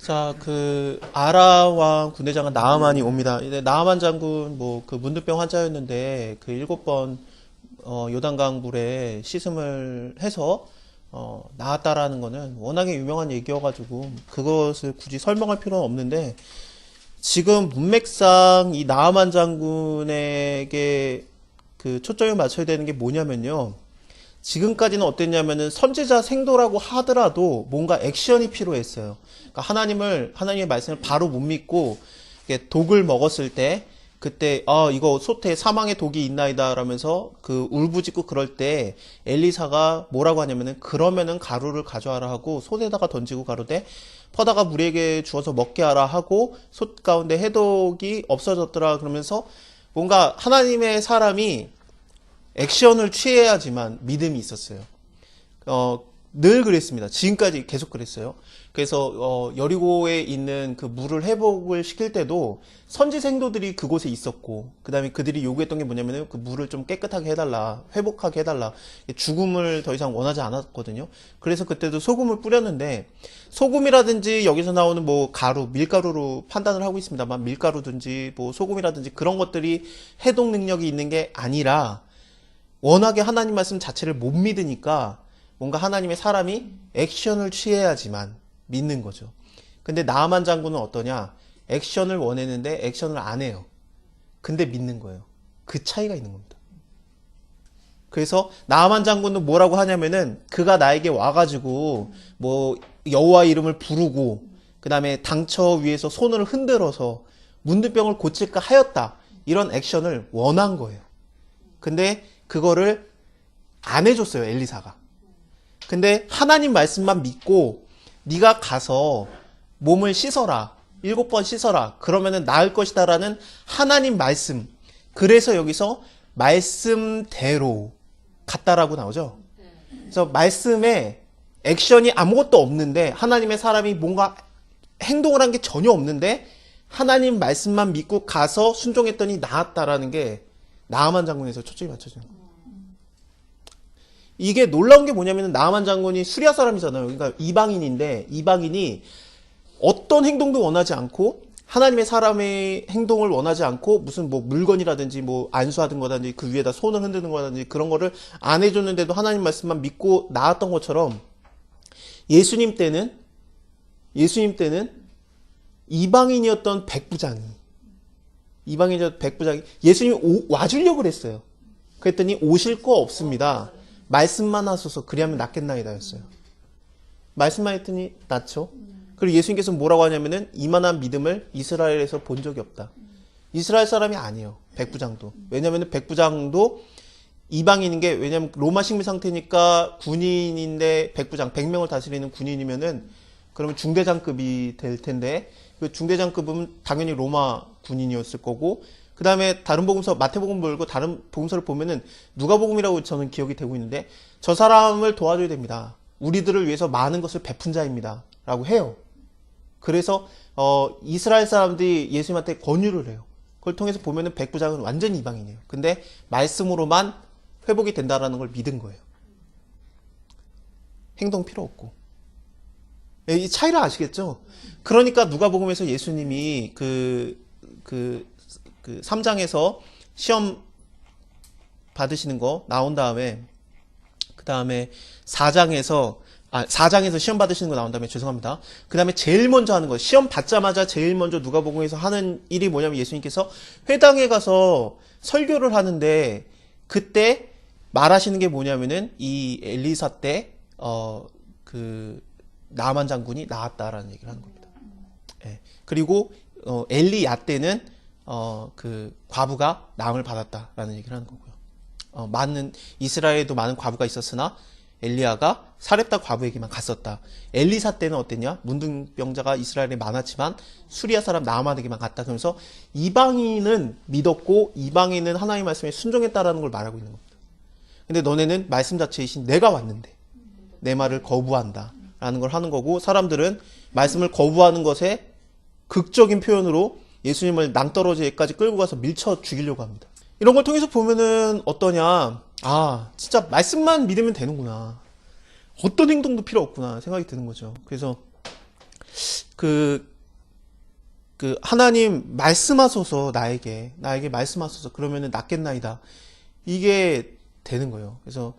자, 아라 왕 군대장관 나아만이 옵니다. 이제 나아만 장군 문둥병 환자였는데 그 7번 요단강 물에 씻음을 해서 나았다라는 거는 워낙에 유명한 얘기여가지고 그것을 굳이 설명할 필요는 없는데, 지금 문맥상 이 나아만 장군에게 그 초점을 맞춰야 되는 게 뭐냐면요. 지금까지는 어땠냐면은 선지자 생도라고 하더라도 뭔가 액션이 필요했어요. 그러니까 하나님의 말씀을 바로 못 믿고 이게 독을 먹었을 때, 그때 이거 소태 사망의 독이 있나이다 라면서 그 울부짖고 그럴 때 엘리사가 뭐라고 하냐면은 그러면은 가루를 가져와라 하고 솥에다가 던지고 가루되 퍼다가 무리에게 주어서 먹게 하라 하고 솥 가운데 해독이 없어졌더라 그러면서 뭔가 하나님의 사람이 액션을 취해야지만 믿음이 있었어요. 늘 그랬습니다. 지금까지 계속 그랬어요. 그래서 여리고에 있는 그 물을 회복을 시킬 때도 선지 생도들이 그곳에 있었고, 그 다음에 그들이 요구했던 게 뭐냐면은 그 물을 좀 깨끗하게 해달라, 회복하게 해달라. 죽음을 더 이상 원하지 않았거든요. 그래서 그때도 소금을 뿌렸는데, 소금이라든지 여기서 나오는 가루, 밀가루로 판단을 하고 있습니다만, 밀가루든지 소금이라든지 그런 것들이 해독 능력이 있는 게 아니라 워낙에 하나님 말씀 자체를 못 믿으니까 뭔가 하나님의 사람이 액션을 취해야지만 믿는 거죠. 근데 나아만 장군은 어떠냐? 액션을 원했는데 액션을 안 해요. 근데 믿는 거예요. 그 차이가 있는 겁니다. 그래서 나아만 장군은 뭐라고 하냐면은 그가 나에게 와가지고 여호와 이름을 부르고 그 다음에 당처 위에서 손을 흔들어서 문둥병을 고칠까 하였다. 이런 액션을 원한 거예요. 근데 그거를 안 해줬어요, 엘리사가. 근데 하나님 말씀만 믿고 네가 가서 몸을 씻어라, 7번 씻어라, 그러면은 나을 것이다 라는 하나님 말씀, 그래서 여기서 말씀대로 갔다라고 나오죠. 그래서 말씀에 액션이 아무것도 없는데, 하나님의 사람이 뭔가 행동을 한 게 전혀 없는데 하나님 말씀만 믿고 가서 순종했더니 나았다라는 게 나아만 장군에서 초점이 맞춰지는 거예요. 이게 놀라운 게 뭐냐면 나아만 장군이 수리아 사람이잖아요. 그러니까 이방인인데, 이방인이 어떤 행동도 원하지 않고 하나님의 사람의 행동을 원하지 않고 무슨 물건이라든지 안수하든 거라든지 그 위에다 손을 흔드는 거라든지 그런 거를 안 해줬는데도 하나님 말씀만 믿고 나았던 것처럼, 예수님 때는 이방인이었던 백부장이 예수님이 와주려고 그랬어요. 그랬더니 오실 거 없습니다. 말씀만 하소서 그리하면 낫겠나이다 였어요. 말씀만 했더니 낫죠. 그리고 예수님께서 뭐라고 하냐면은 이만한 믿음을 이스라엘에서 본 적이 없다. 이스라엘 사람이 아니에요. 백부장도. 왜냐면은 백부장도 이방인인 게, 왜냐면 로마 식민 상태니까 군인인데 백부장, 100명을 다스리는 군인이면은 그러면 중대장급이 될 텐데, 그 중대장급은 당연히 로마 군인이었을 거고, 그 다음에 다른 복음서, 마태복음 말고 다른 복음서를 보면은 누가복음이라고 저는 기억이 되고 있는데, 저 사람을 도와줘야 됩니다. 우리들을 위해서 많은 것을 베푼 자입니다. 라고 해요. 그래서 이스라엘 사람들이 예수님한테 권유를 해요. 그걸 통해서 보면은 백부장은 완전히 이방인이에요. 근데 말씀으로만 회복이 된다라는 걸 믿은 거예요. 행동 필요 없고. 이 차이를 아시겠죠? 그러니까 누가복음에서 예수님이 그 3장에서 시험 받으시는 거 나온 다음에, 그 다음에 4장에서 시험 받으시는 거 나온 다음에, 죄송합니다. 그 다음에 제일 먼저 하는 거, 시험 받자마자 제일 먼저 누가복음에서 하는 일이 뭐냐면, 예수님께서 회당에 가서 설교를 하는데, 그때 말하시는 게 뭐냐면은 이 엘리사 때 나아만 장군이 나았다라는 얘기를 하는 겁니다. 예. 그리고 엘리야 때는 과부가 나음을 받았다라는 얘기를 하는 거고요. 이스라엘에도 많은 과부가 있었으나 엘리야가 사렙다 과부에게만 갔었다. 엘리사 때는 어땠냐? 문둥병자가 이스라엘에 많았지만 수리아 사람 나아만에게만 갔다. 그러면서 이방인은 믿었고 이방인은 하나님의 말씀에 순종했다라는 걸 말하고 있는 겁니다. 근데 너네는 말씀 자체이신 내가 왔는데 내 말을 거부한다 라는 걸 하는 거고, 사람들은 말씀을 거부하는 것에 극적인 표현으로 예수님을 낭떠러지에까지 끌고 가서 밀쳐 죽이려고 합니다. 이런 걸 통해서 보면은 어떠냐, 진짜 말씀만 믿으면 되는구나, 어떤 행동도 필요 없구나 생각이 드는 거죠. 그래서 그, 하나님 말씀하소서 나에게 말씀하소서 그러면은 낫겠나이다. 이게 되는 거예요. 그래서,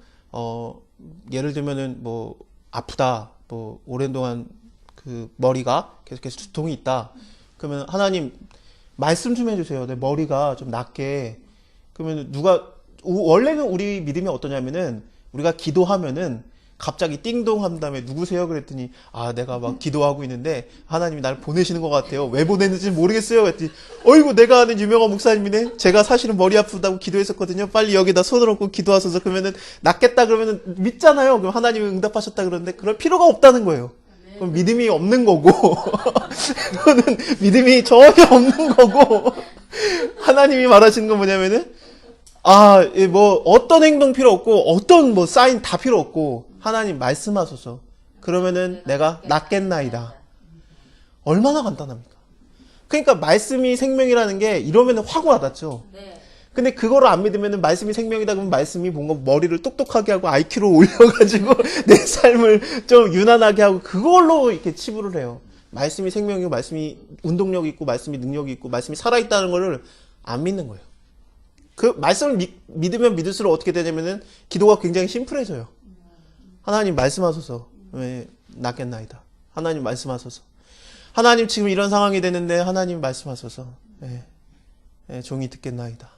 예를 들면은 뭐, 아프다. 뭐, 오랜 동안 그 머리가 계속해서 두통이 있다. 그러면 하나님 말씀 좀 해주세요. 내 머리가 좀 낫게. 그러면 원래는 우리 믿음이 어떠냐면은 우리가 기도하면은 갑자기 띵동 한 다음에 누구세요? 그랬더니 내가 막 기도하고 있는데 하나님이 나를 보내시는 것 같아요. 왜 보냈는지 모르겠어요. 그랬더니 어이구 내가 아는 유명한 목사님이네. 제가 사실은 머리 아프다고 기도했었거든요. 빨리 여기다 손을 얹고 기도하소서. 그러면은 낫겠다 그러면은 믿잖아요. 그럼 하나님이 응답하셨다 그러는데 그럴 필요가 없다는 거예요. 그럼 믿음이 없는 거고 그거는 믿음이 전혀 없는 거고 하나님이 말하시는 건 뭐냐면은 뭐 어떤 행동 필요 없고 어떤 뭐 사인 다 필요 없고 하나님 말씀하소서. 그러면은 내가 낫겠나이다. 얼마나 간단합니까? 그러니까 말씀이 생명이라는 게 이러면은 확 와닿죠. 근데 그거를 안 믿으면은 말씀이 생명이다 그러면 말씀이 뭔가 머리를 똑똑하게 하고 IQ를 올려가지고 내 삶을 좀 유난하게 하고 그걸로 이렇게 치부를 해요. 말씀이 생명이고 말씀이 운동력이 있고 말씀이 능력이 있고 말씀이 살아있다는 거를 안 믿는 거예요. 그 말씀을 믿으면 믿을수록 어떻게 되냐면은 기도가 굉장히 심플해져요. 하나님 말씀하소서. 왜 낫겠나이다. 하나님 말씀하소서. 하나님 지금 이런 상황이 되는데 하나님 말씀하소서. 종이 듣겠나이다.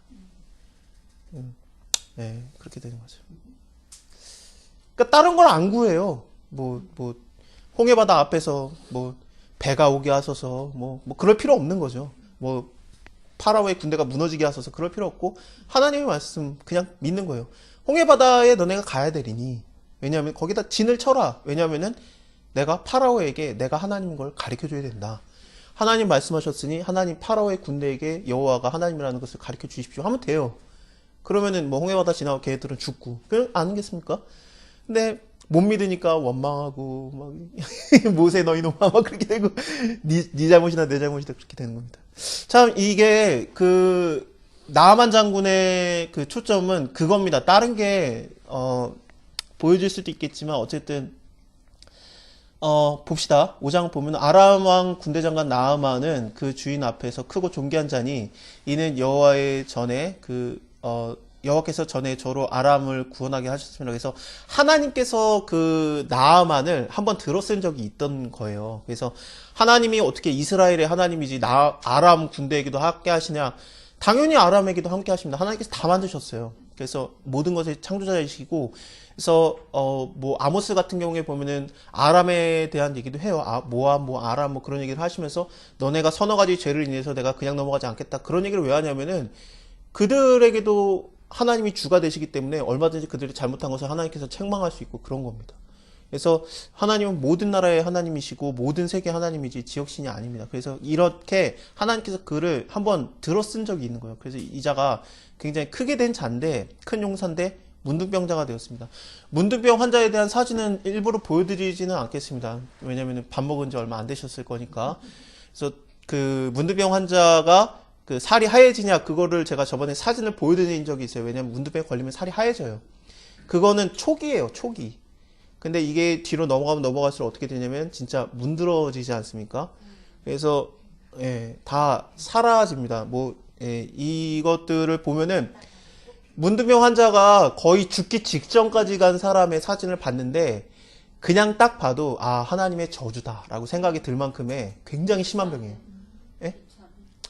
그렇게 되는 거죠. 그러니까 다른 걸 안 구해요. 뭐 홍해바다 앞에서 뭐 배가 오게 하소서. 뭐 그럴 필요 없는 거죠. 뭐 파라오의 군대가 무너지게 하소서 그럴 필요 없고 하나님의 말씀 그냥 믿는 거예요. 홍해바다에 너네가 가야 되리니. 왜냐하면 거기다 진을 쳐라. 왜냐하면은 내가 파라오에게 내가 하나님인 걸 가르쳐줘야 된다. 하나님 말씀하셨으니 하나님 파라오의 군대에게 여호와가 하나님이라는 것을 가르쳐 주십시오 하면 돼요. 그러면은 뭐 홍해바다 지나고 걔들은 죽고 그 아니겠습니까? 근데 못 믿으니까 원망하고 막 모세 너희 놈아 막 그렇게 되고 네 잘못이나 내 잘못이다 그렇게 되는 겁니다. 참 이게 그 나아만 장군의 그 초점은 그겁니다. 다른 게 보여질 수도 있겠지만 어쨌든 봅시다. 5장 보면 아람 왕 군대 장관 나아만은 그 주인 앞에서 크고 존귀한 자니 이는 여호와의 전에 여호와께서 전에 저로 아람을 구원하게 하셨습니다. 그래서 하나님께서 그 나아만을 한번 들어쓴 적이 있던 거예요. 그래서 하나님이 어떻게 이스라엘의 하나님이지 아람 군대에게도 함께 하시냐? 당연히 아람에게도 함께 하십니다. 하나님께서 다 만드셨어요. 그래서 모든 것의 창조자이시고 그래서 뭐 아모스 같은 경우에 보면은 아람에 대한 얘기도 해요. 모압, 뭐 아람 뭐 그런 얘기를 하시면서 너네가 서너 가지 죄를 인해서 내가 그냥 넘어가지 않겠다. 그런 얘기를 왜 하냐면은 그들에게도 하나님이 주가 되시기 때문에 얼마든지 그들이 잘못한 것을 하나님께서 책망할 수 있고 그런 겁니다. 그래서 하나님은 모든 나라의 하나님이시고 모든 세계 하나님이지 지역신이 아닙니다. 그래서 이렇게 하나님께서 그를 한번 들어쓴 적이 있는 거예요. 그래서 이 자가 굉장히 크게 된 자인데 큰 용사인데 문둥병자가 되었습니다. 문둥병 환자에 대한 사진은 일부러 보여드리지는 않겠습니다. 왜냐하면 밥 먹은 지 얼마 안 되셨을 거니까. 그래서 그 문둥병 환자가 그 살이 하얘지냐 그거를 제가 저번에 사진을 보여드린 적이 있어요. 왜냐하면 문둥병 걸리면 살이 하얘져요. 그거는 초기예요. 초기. 근데 이게 뒤로 넘어가면 넘어갈수록 어떻게 되냐면 진짜 문드러지지 않습니까? 그래서 다 사라집니다. 이것들을 보면은 문둥병 환자가 거의 죽기 직전까지 간 사람의 사진을 봤는데 그냥 딱 봐도 하나님의 저주다라고 생각이 들 만큼의 굉장히 심한 병이에요.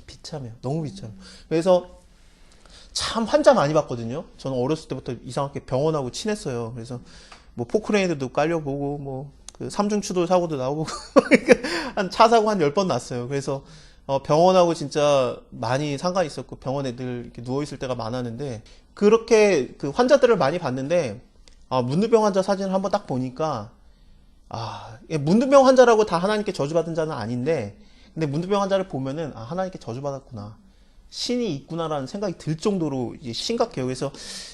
비참해요. 너무 비참해요. 그래서 참 환자 많이 봤거든요. 저는 어렸을 때부터 이상하게 병원하고 친했어요. 그래서 뭐 포크레인도 깔려보고 뭐 그 삼중추돌 사고도 나오고 한 차 사고 한 10번 났어요. 그래서 병원하고 진짜 많이 상관이 있었고 병원에 늘 이렇게 누워있을 때가 많았는데 그렇게 그 환자들을 많이 봤는데 문둥병 환자 사진을 한번 딱 보니까 문둥병 환자라고 다 하나님께 저주받은 자는 아닌데 근데 문둥병 환자를 보면은 하나님께 저주받았구나 신이 있구나라는 생각이 들 정도로 이제 심각해요. 그래서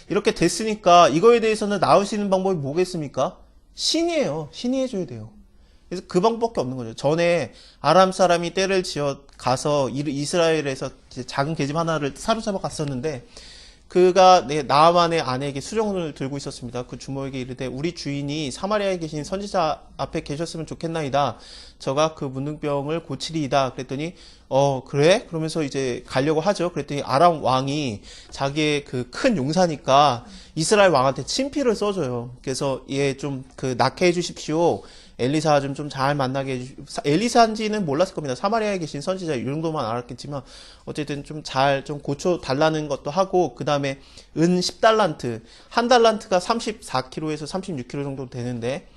이렇게 됐으니까 이거에 대해서는 나을 수 있는 방법이 뭐겠습니까? 신이에요. 신이 해줘야 돼요. 그래서 그 방법밖에 없는 거죠. 전에 아람 사람이 떼를 지어 가서 이스라엘에서 이제 작은 계집 하나를 사로잡아 갔었는데 그가 나아만의 아내에게 수정을 들고 있었습니다. 그 주모에게 이르되 우리 주인이 사마리아에 계신 선지자 앞에 계셨으면 좋겠나이다. 저가 그 문둥병을 고치리이다. 그랬더니 그래? 그러면서 이제 가려고 하죠. 그랬더니 아람 왕이 자기의 그 큰 용사니까 이스라엘 왕한테 친필을 써줘요. 그래서 얘 좀 그 낳게 해주십시오. 엘리사 좀 잘 만나게 해주십시오. 엘리사인지는 몰랐을 겁니다. 사마리아에 계신 선지자 이 정도만 알았겠지만 어쨌든 좀 좀 고쳐 달라는 것도 하고, 그 다음에 은 10달란트, 한 달란트가 34kg에서 36kg 정도 되는데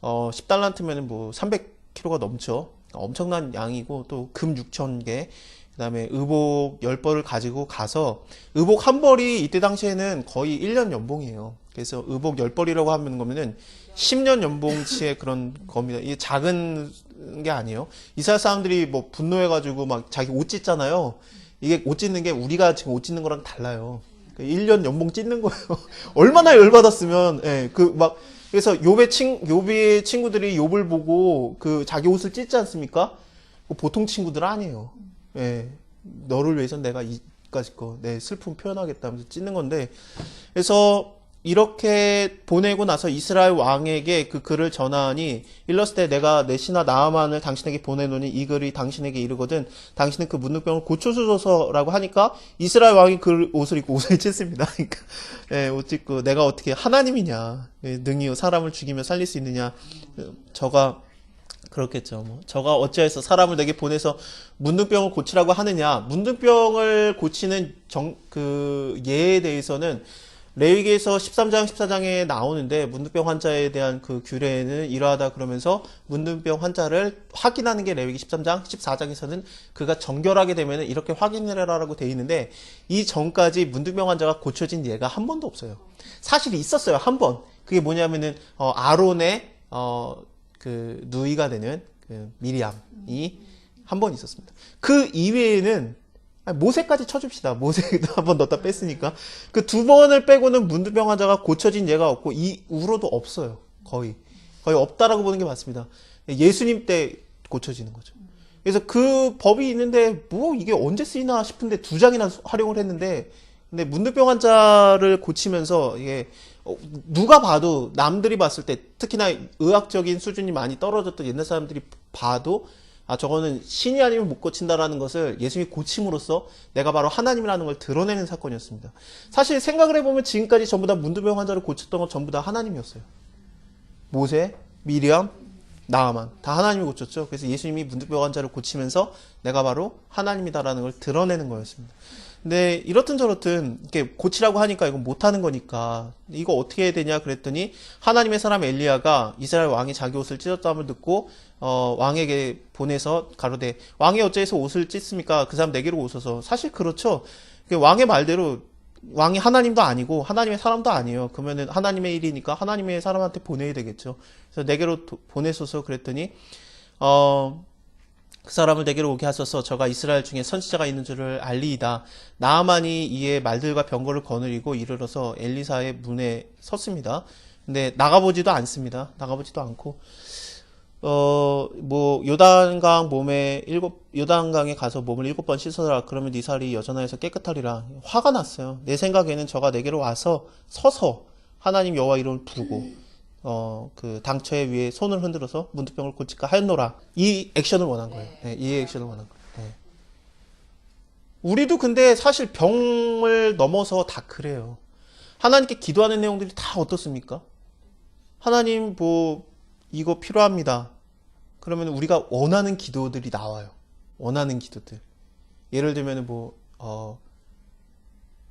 10달란트면은 뭐 300kg가 넘죠. 엄청난 양이고, 또 금 6,000개, 그 다음에 의복 10벌을 가지고 가서, 의복 한 벌이 이때 당시에는 거의 1년 연봉이에요. 그래서 의복 10벌이라고 하는 거면은 10년 연봉치의 그런 겁니다. 이게 작은 게 아니에요. 이스라엘 사람들이 뭐 분노해가지고 막 자기 옷 찢잖아요. 이게 옷 찢는 게 우리가 지금 옷 찢는 거랑 달라요. 1년 연봉 찢는 거예요. 얼마나 열받았으면, 예, 그래서 욥의 친구들이 욥을 보고 그 자기 옷을 찢지 않습니까? 보통 친구들 아니에요. 예, 너를 위해서 내가 이까짓 내 슬픔 표현하겠다면서 찢는 건데, 그래서 이렇게 보내고 나서 이스라엘 왕에게 그 글을 전하니, 일렀을 때 내가 내 신하 나아만을 당신에게 보내노니 이 글이 당신에게 이르거든 당신은 그 문둥병을 고쳐주소서라고 하니까 이스라엘 왕이 그 옷을 입고 옷을 찢습니다. 그러니까 예, 옷 찢고 내가 어떻게 하나님이냐, 능히 사람을 죽이며 살릴 수 있느냐. 저가 그렇겠죠. 뭐 저가 어찌해서 사람을 내게 보내서 문둥병을 고치라고 하느냐. 문둥병을 고치는 그 예에 대해서는 레위기에서 13장, 14장에 나오는데, 문둥병 환자에 대한 그 규례는 이러하다 그러면서 문둥병 환자를 확인하는 게 레위기 13장, 14장에서는 그가 정결하게 되면 이렇게 확인해라라고 돼 있는데, 이 전까지 문둥병 환자가 고쳐진 예가 한 번도 없어요. 사실 있었어요, 한 번. 그게 뭐냐면은 아론의 그 누이가 되는 그 미리암이 한 번 있었습니다. 그 이외에는 모세까지 쳐줍시다. 모세도 한 번 넣었다 뺐으니까. 그 두 번을 빼고는 문둥병 환자가 고쳐진 예가 없고, 이후로도 없어요. 거의 없다라고 보는 게 맞습니다. 예수님 때 고쳐지는 거죠. 그래서 그 법이 있는데, 뭐 이게 언제 쓰이나 싶은데 2장이나 활용을 했는데, 근데 문둥병 환자를 고치면서 이게 누가 봐도, 남들이 봤을 때, 특히나 의학적인 수준이 많이 떨어졌던 옛날 사람들이 봐도, 저거는 신이 아니면 못 고친다라는 것을 예수님이 고침으로써 내가 바로 하나님이라는 걸 드러내는 사건이었습니다. 사실 생각을 해보면 지금까지 전부 다 문둥병 환자를 고쳤던 건 전부 다 하나님이었어요. 모세, 미리암, 나아만 다 하나님이 고쳤죠. 그래서 예수님이 문둥병 환자를 고치면서 내가 바로 하나님이다라는 걸 드러내는 거였습니다. 근데 이렇든 저렇든 이렇게 고치라고 하니까 이건 못하는 거니까 이거 어떻게 해야 되냐 그랬더니, 하나님의 사람 엘리야가 이스라엘 왕이 자기 옷을 찢었다함을 듣고 왕에게 보내서 가로되 왕이 어째서 옷을 찢습니까? 그 사람 내게로 오소서. 사실 그렇죠. 왕의 말대로 왕이 하나님도 아니고 하나님의 사람도 아니에요. 그러면은 하나님의 일이니까 하나님의 사람한테 보내야 되겠죠. 그래서 내게로 보내소서 그랬더니 그 사람을 내게로 오게 하소서. 저가 이스라엘 중에 선지자가 있는 줄을 알리이다. 나아만이 이에 말들과 병거를 거느리고 이르러서 엘리사의 문에 섰습니다. 근데 나가보지도 않습니다. 나가보지도 않고 요단강에 가서 몸을 7번 씻어라. 그러면 네 살이 여전하여서 깨끗하리라. 화가 났어요. 내 생각에는 저가 내게로 와서 서서 하나님 여호와 이름을 부르고 그 당처에 위에 손을 흔들어서 문둥병을 고칠까 하였노라. 이 액션을 원한 거예요. 네, 이 액션을 원한 거예요. 네. 우리도 근데 사실 병을 넘어서 다 그래요. 하나님께 기도하는 내용들이 다 어떻습니까? 하나님 이거 필요합니다. 그러면 우리가 원하는 기도들이 나와요. 원하는 기도들. 예를 들면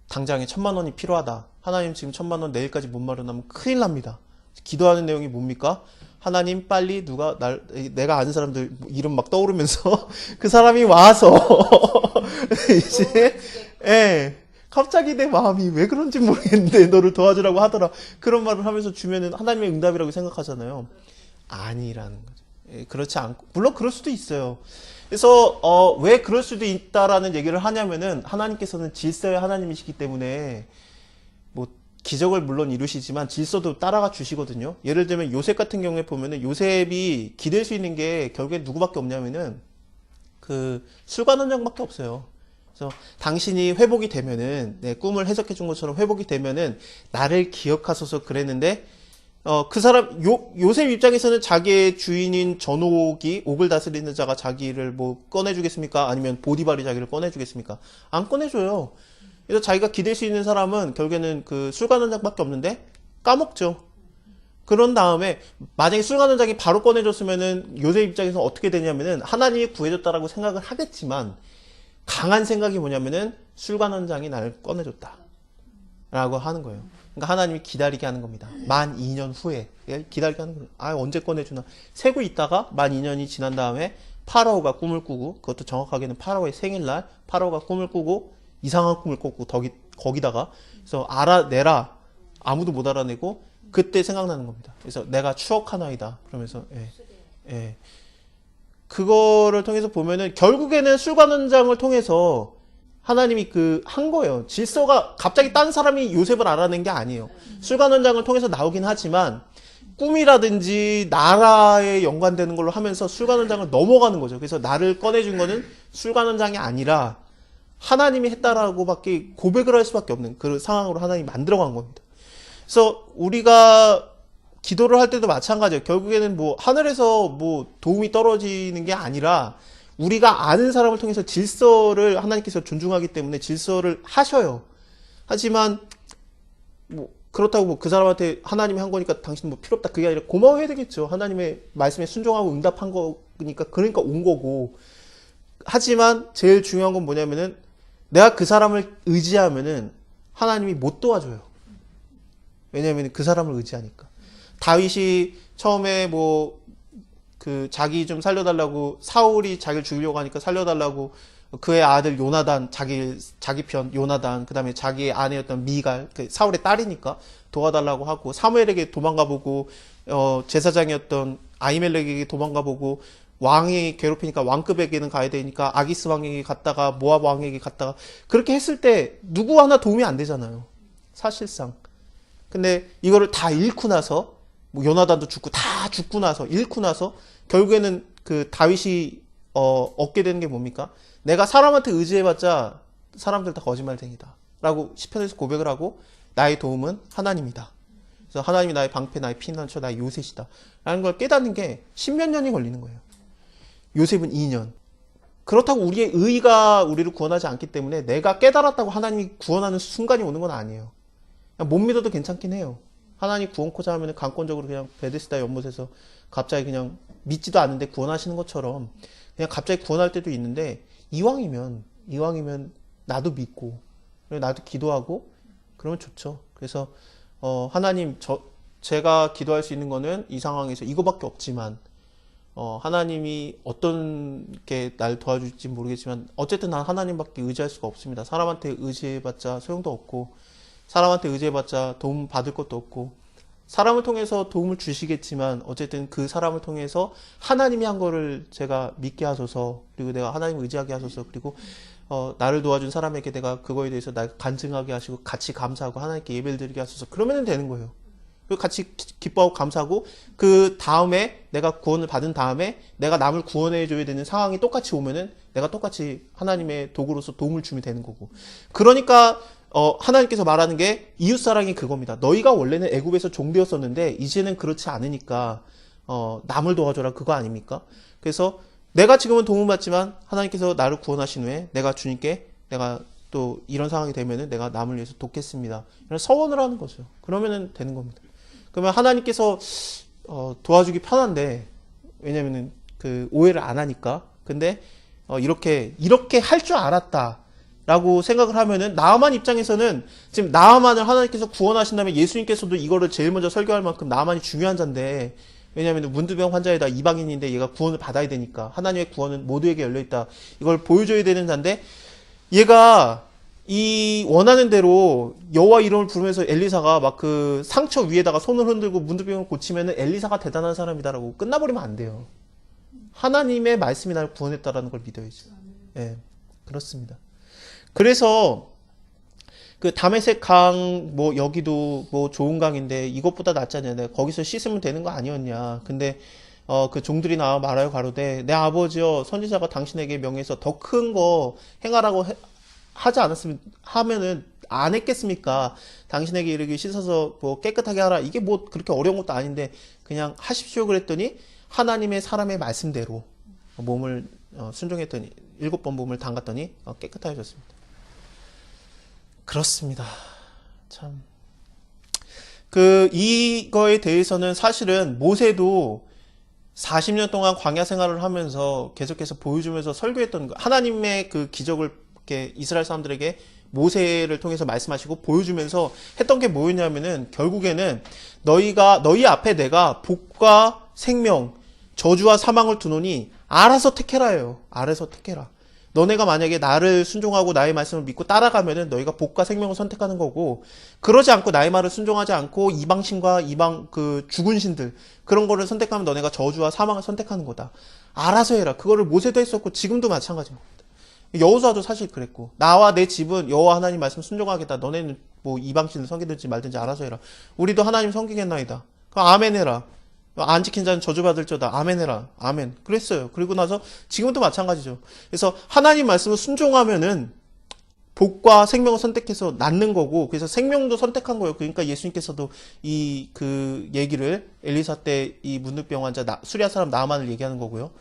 당장에 1,000,000원이 필요하다. 하나님 지금 1,000,000원 내일까지 못 마련하면 큰일 납니다. 기도하는 내용이 뭡니까? 하나님 빨리 내가 아는 사람들 이름 막 떠오르면서 그 사람이 와서 이제 갑자기 내 마음이 왜 그런지 모르겠는데 너를 도와주라고 하더라. 그런 말을 하면서 주면은 하나님의 응답이라고 생각하잖아요. 아니라는 거죠. 그렇지 않고, 물론 그럴 수도 있어요. 그래서 왜 그럴 수도 있다라는 얘기를 하냐면은, 하나님께서는 질서의 하나님이시기 때문에 기적을 물론 이루시지만 질서도 따라가 주시거든요. 예를 들면 요셉 같은 경우에 보면은, 요셉이 기댈 수 있는 게 결국에 누구밖에 없냐면은 그 술관원장밖에 없어요. 그래서 당신이 회복이 되면은 내 꿈을 해석해 준 것처럼 회복이 되면은 나를 기억하소서 그랬는데 그 사람 요셉 입장에서는 자기의 주인인 전옥이 옥을 다스리는 자가 자기를 뭐 꺼내주겠습니까? 아니면 보디발이 자기를 꺼내주겠습니까? 안 꺼내줘요. 그래서 자기가 기댈 수 있는 사람은 결국에는 그 술관원장밖에 없는데 까먹죠. 그런 다음에 만약에 술관원장이 바로 꺼내줬으면은 요셉 입장에서 어떻게 되냐면은 하나님이 구해줬다라고 생각을 하겠지만 강한 생각이 뭐냐면은 술관원장이 나를 꺼내줬다 라고 하는 거예요. 그러니까 하나님이 기다리게 하는 겁니다. 만 2년 후에 기다리게 하는 거예요. 아, 언제 꺼내주나. 세고 있다가 만 2년이 지난 다음에 파라오가 꿈을 꾸고, 그것도 정확하게는 파라오의 생일날 파라오가 꿈을 꾸고 이상한 꿈을 꿨고 거기다가 그래서 알아내라. 아무도 못 알아내고 그때 생각나는 겁니다. 그래서 내가 추억하나이다. 그러면서 그거를 통해서 보면은 결국에는 술관원장을 통해서 하나님이 한 거예요. 질서가 갑자기 딴 사람이 요셉을 알아낸 게 아니에요. 술관원장을 통해서 나오긴 하지만 꿈이라든지 나라에 연관되는 걸로 하면서 술관원장을 넘어가는 거죠. 그래서 나를 꺼내준 거는 술관원장이 아니라 하나님이 했다라고밖에 고백을 할 수밖에 없는 그 상황으로 하나님이 만들어간 겁니다. 그래서 우리가 기도를 할 때도 마찬가지예요. 결국에는 뭐 하늘에서 뭐 도움이 떨어지는 게 아니라 우리가 아는 사람을 통해서 질서를 하나님께서 존중하기 때문에 질서를 하셔요. 하지만 뭐 그렇다고 뭐 그 사람한테 하나님이 한 거니까 당신 뭐 필요 없다 그게 아니라 고마워해야 되겠죠. 하나님의 말씀에 순종하고 응답한 거니까 그러니까 온 거고. 하지만 제일 중요한 건 뭐냐면은 내가 그 사람을 의지하면은 하나님이 못 도와줘요. 왜냐하면 그 사람을 의지하니까. 다윗이 처음에 자기 좀 살려달라고 사울이 자기를 죽이려고 하니까 살려달라고 그의 아들 요나단 자기 편 요나단 그다음에 자기의 아내였던 미갈 사울의 딸이니까 도와달라고 하고 사무엘에게 도망가보고 제사장이었던 아히멜렉에게 도망가보고 왕이 괴롭히니까 왕급에게는 가야 되니까 아기스 왕에게 갔다가 모압 왕에게 갔다가 그렇게 했을 때 누구 하나 도움이 안 되잖아요. 사실상. 근데 이거를 다 잃고 나서 뭐 요나단도 죽고 다 죽고 나서 잃고 나서 결국에는 그 다윗이 얻게 되는 게 뭡니까? 내가 사람한테 의지해봤자 사람들 다 거짓말쟁이다 라고 시편에서 고백을 하고 나의 도움은 하나님이다. 그래서 하나님이 나의 방패, 나의 피난처, 나의 요셉이다 라는 걸 깨닫는 게 십몇 년이 걸리는 거예요. 요셉은 2년. 그렇다고 우리의 의가 우리를 구원하지 않기 때문에 내가 깨달았다고 하나님이 구원하는 순간이 오는 건 아니에요. 그냥 못 믿어도 괜찮긴 해요. 하나님 구원코자 하면 강권적으로 그냥 베데스다 연못에서 갑자기 그냥 믿지도 않는데 구원하시는 것처럼 그냥 갑자기 구원할 때도 있는데 이왕이면 나도 믿고 나도 기도하고 그러면 좋죠. 그래서 하나님 제가 기도할 수 있는 거는 이 상황에서 이거밖에 없지만 하나님이 어떤 게 날 도와줄지 모르겠지만 어쨌든 난 하나님밖에 의지할 수가 없습니다. 사람한테 의지해봤자 소용도 없고 사람한테 의지해봤자 도움 받을 것도 없고 사람을 통해서 도움을 주시겠지만 어쨌든 그 사람을 통해서 하나님이 한 거를 제가 믿게 하소서 그리고 내가 하나님을 의지하게 하소서 그리고 나를 도와준 사람에게 내가 그거에 대해서 날 간증하게 하시고 같이 감사하고 하나님께 예배를 드리게 하소서 그러면 되는 거예요. 그리고 같이 기뻐하고 감사하고 그 다음에 내가 구원을 받은 다음에 내가 남을 구원해 줘야 되는 상황이 똑같이 오면은 내가 똑같이 하나님의 도구로서 도움을 주면 되는 거고 그러니까 하나님께서 말하는 게 이웃사랑이 그겁니다. 너희가 원래는 애굽에서 종되었었는데 이제는 그렇지 않으니까 남을 도와줘라 그거 아닙니까? 그래서 내가 지금은 도움을 받지만 하나님께서 나를 구원하신 후에 내가 주님께 내가 또 이런 상황이 되면은 내가 남을 위해서 돕겠습니다. 이런 서원을 하는 거죠. 그러면은 되는 겁니다. 그러면 하나님께서 도와주기 편한데 왜냐면은 그 오해를 안 하니까. 근데 이렇게 할 줄 알았다. 라고 생각을 하면은 나아만 입장에서는 지금 나아만을 하나님께서 구원하신 다음에 예수님께서도 이거를 제일 먼저 설교할 만큼 나아만이 중요한 자인데 왜냐하면 문두병 환자에다 이방인인데 얘가 구원을 받아야 되니까 하나님의 구원은 모두에게 열려있다 이걸 보여줘야 되는 자인데 얘가 이 원하는 대로 여호와 이름을 부르면서 엘리사가 막 그 상처 위에다가 손을 흔들고 문두병을 고치면은 엘리사가 대단한 사람이다라고 끝나버리면 안 돼요. 하나님의 말씀이 나를 구원했다라는 걸 믿어야죠. 예, 그렇습니다. 그래서 그 다메섹 강 뭐 여기도 뭐 좋은 강인데 이것보다 낫잖냐. 내가 거기서 씻으면 되는 거 아니었냐. 근데 그 종들이 나와 말하여 가로되 내 아버지여 선지자가 당신에게 명해서 더 큰 거 행하라고 하지 않았으면 하면은 안 했겠습니까? 당신에게 이르기 씻어서 뭐 깨끗하게 하라. 이게 뭐 그렇게 어려운 것도 아닌데 그냥 하십시오 그랬더니 하나님의 사람의 말씀대로 몸을 순종했더니 7번 몸을 담갔더니 깨끗해졌습니다. 그렇습니다. 참. 이거에 대해서는 사실은 모세도 40년 동안 광야 생활을 하면서 계속해서 보여주면서 설교했던 거, 하나님의 그 기적을 이렇게 이스라엘 사람들에게 모세를 통해서 말씀하시고 보여주면서 했던 게 뭐였냐면은 결국에는 너희 앞에 내가 복과 생명, 저주와 사망을 두노니 알아서 택해라예요. 알아서 택해라. 너네가 만약에 나를 순종하고 나의 말씀을 믿고 따라가면은 너희가 복과 생명을 선택하는 거고, 그러지 않고 나의 말을 순종하지 않고 이방신과 이방 죽은 신들 그런 거를 선택하면 너네가 저주와 사망을 선택하는 거다. 알아서 해라. 그거를 모세도 했었고 지금도 마찬가지입니다. 여호수아도 사실 그랬고, 나와 내 집은 여호와 하나님 말씀 순종하겠다. 너네는 뭐 이방신을 섬기든지 말든지 알아서 해라. 우리도 하나님 섬기겠나이다. 그럼 아멘 해라. 안 지킨 자는 저주받을 자다. 아멘 해라. 아멘. 그랬어요. 그리고 나서 지금도 마찬가지죠. 그래서 하나님 말씀을 순종하면은 복과 생명을 선택해서 낳는 거고, 그래서 생명도 선택한 거예요. 그러니까 예수님께서도 얘기를 엘리사 때 이 문둥병 환자 수리아 사람 나아만을 얘기하는 거고요.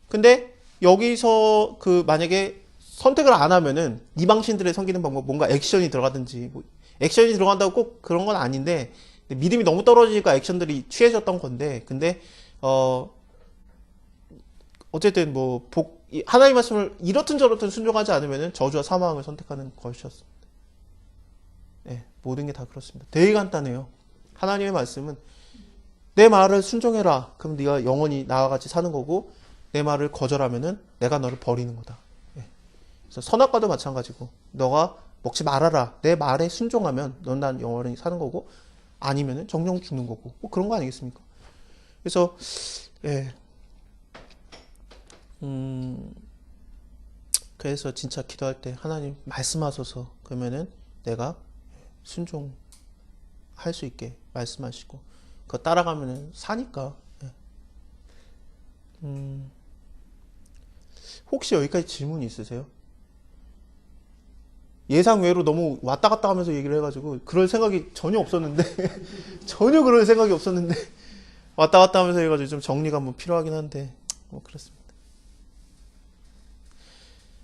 근데 여기서 만약에 선택을 안 하면은 이방신들의 섬기는 방법, 뭔가 액션이 들어가든지, 뭐 액션이 들어간다고 꼭 그런 건 아닌데, 믿음이 너무 떨어지니까 액션들이 취해졌던 건데, 근데 어쨌든 하나님 말씀을 이렇든 저렇든 순종하지 않으면은 저주와 사망을 선택하는 것이었습니다. 네, 모든 게 다 그렇습니다. 되게 간단해요. 하나님의 말씀은 내 말을 순종해라. 그럼 네가 영원히 나와 같이 사는 거고, 내 말을 거절하면은 내가 너를 버리는 거다. 네. 그래서 선악과도 마찬가지고, 너가 먹지 말아라. 내 말에 순종하면 넌 난 영원히 사는 거고, 아니면은 정령 죽는 거고, 뭐 그런 거 아니겠습니까? 그래서 예. 그래서 진짜 기도할 때 하나님 말씀하소서, 그러면은 내가 순종할 수 있게 말씀하시고 그거 따라가면은 사니까. 예. 혹시 여기까지 질문 있으세요? 예상 외로 너무 왔다 갔다 하면서 얘기를 해가지고 그럴 생각이 전혀 없었는데 전혀 그럴 생각이 없었는데 왔다 갔다 하면서 해가지고 좀 정리가 뭐 필요하긴 한데 뭐 그렇습니다.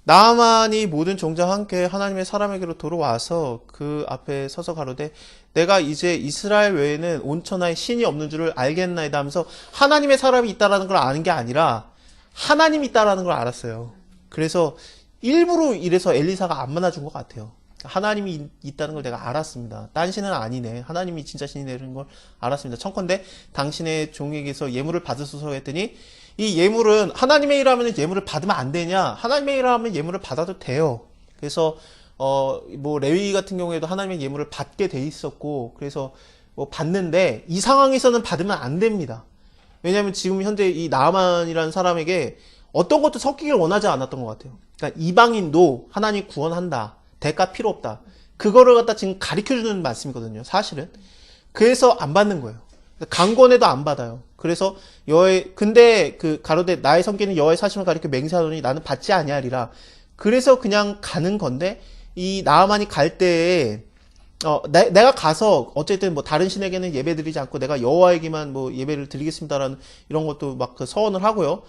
나아만이 모든 종자와 함께 하나님의 사람에게로 돌아와서 그 앞에 서서 가로되 내가 이제 이스라엘 외에는 온 천하에 신이 없는 줄을 알겠나이다 하면서 하나님의 사람이 있다라는 걸 아는 게 아니라 하나님이 있다라는 걸 알았어요. 그래서 일부러 이래서 엘리사가 안 만나준 것 같아요. 하나님이 있다는 걸 내가 알았습니다. 딴 신은 아니네. 하나님이 진짜 신이라는 걸 알았습니다. 청컨대 당신의 종에게서 예물을 받으소서 했더니 이 예물은 하나님의 일하면 예물을 받으면 안 되냐? 하나님의 일하면 예물을 받아도 돼요. 그래서 뭐 레위 같은 경우에도 하나님의 예물을 받게 돼 있었고, 그래서 뭐 받는데 이 상황에서는 받으면 안 됩니다. 왜냐하면 지금 현재 이 나아만이라는 사람에게 어떤 것도 섞이길 원하지 않았던 것 같아요. 그러니까 이방인도 하나님 구원한다. 대가 필요 없다. 그거를 갖다 지금 가르쳐주는 말씀이거든요. 사실은. 그래서 안 받는 거예요. 강권에도 안 받아요. 그래서 근데 가로되 나의 성기는 여호와의 사심을 가리켜 맹세하노니 나는 받지 아니하리라. 그래서 그냥 가는 건데, 이 나아만이 갈 때에 내가 가서 어쨌든 뭐 다른 신에게는 예배 드리지 않고 내가 여호와에게만 뭐 예배를 드리겠습니다라는 이런 것도 막 서원을 하고요.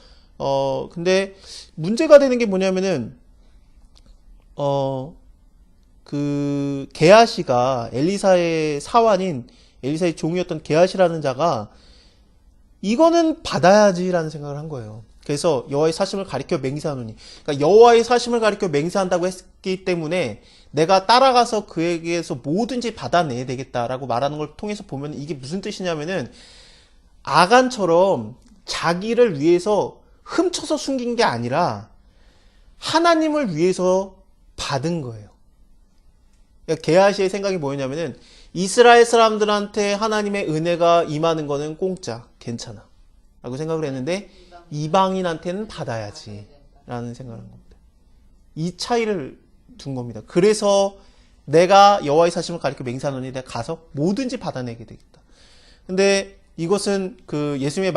근데 문제가 되는 게 뭐냐면은 게하시가 엘리사의 사환인 엘리사의 종이었던 게하시라는 자가 이거는 받아야지라는 생각을 한 거예요. 그래서 여호와의 사심을 가리켜 맹세하노니, 그러니까 여호와의 사심을 가리켜 맹세한다고 했기 때문에 내가 따라가서 그에게서 뭐든지 받아내야 되겠다라고 말하는 걸 통해서 보면 이게 무슨 뜻이냐면은 아간처럼 자기를 위해서 훔쳐서 숨긴 게 아니라 하나님을 위해서 받은 거예요. 그러니까 게하시의 생각이 뭐였냐면은 이스라엘 사람들한테 하나님의 은혜가 임하는 거는 공짜, 괜찮아 라고 생각을 했는데 이방인한테는 받아야지 라는 생각을 한 겁니다. 이 차이를 둔 겁니다. 그래서 내가 여호와의 사심을 가리켜 맹세하노니 내가 가서 뭐든지 받아내게 되겠다. 근데 이것은 예수님의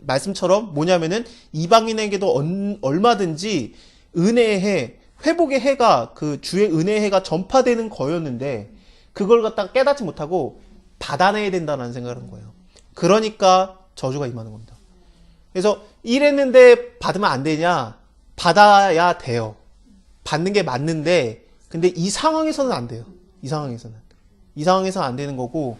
말씀처럼 뭐냐면은 이방인에게도 얼마든지 은혜에 회복의 해가 그 주의 은혜의 해가 전파되는 거였는데 그걸 갖다가 깨닫지 못하고 받아내야 된다는 생각을 한 거예요. 그러니까 저주가 임하는 겁니다. 그래서 이랬는데 받으면 안 되냐? 받아야 돼요. 받는 게 맞는데 근데 이 상황에서는 안 돼요. 이 상황에서는 안 되는 거고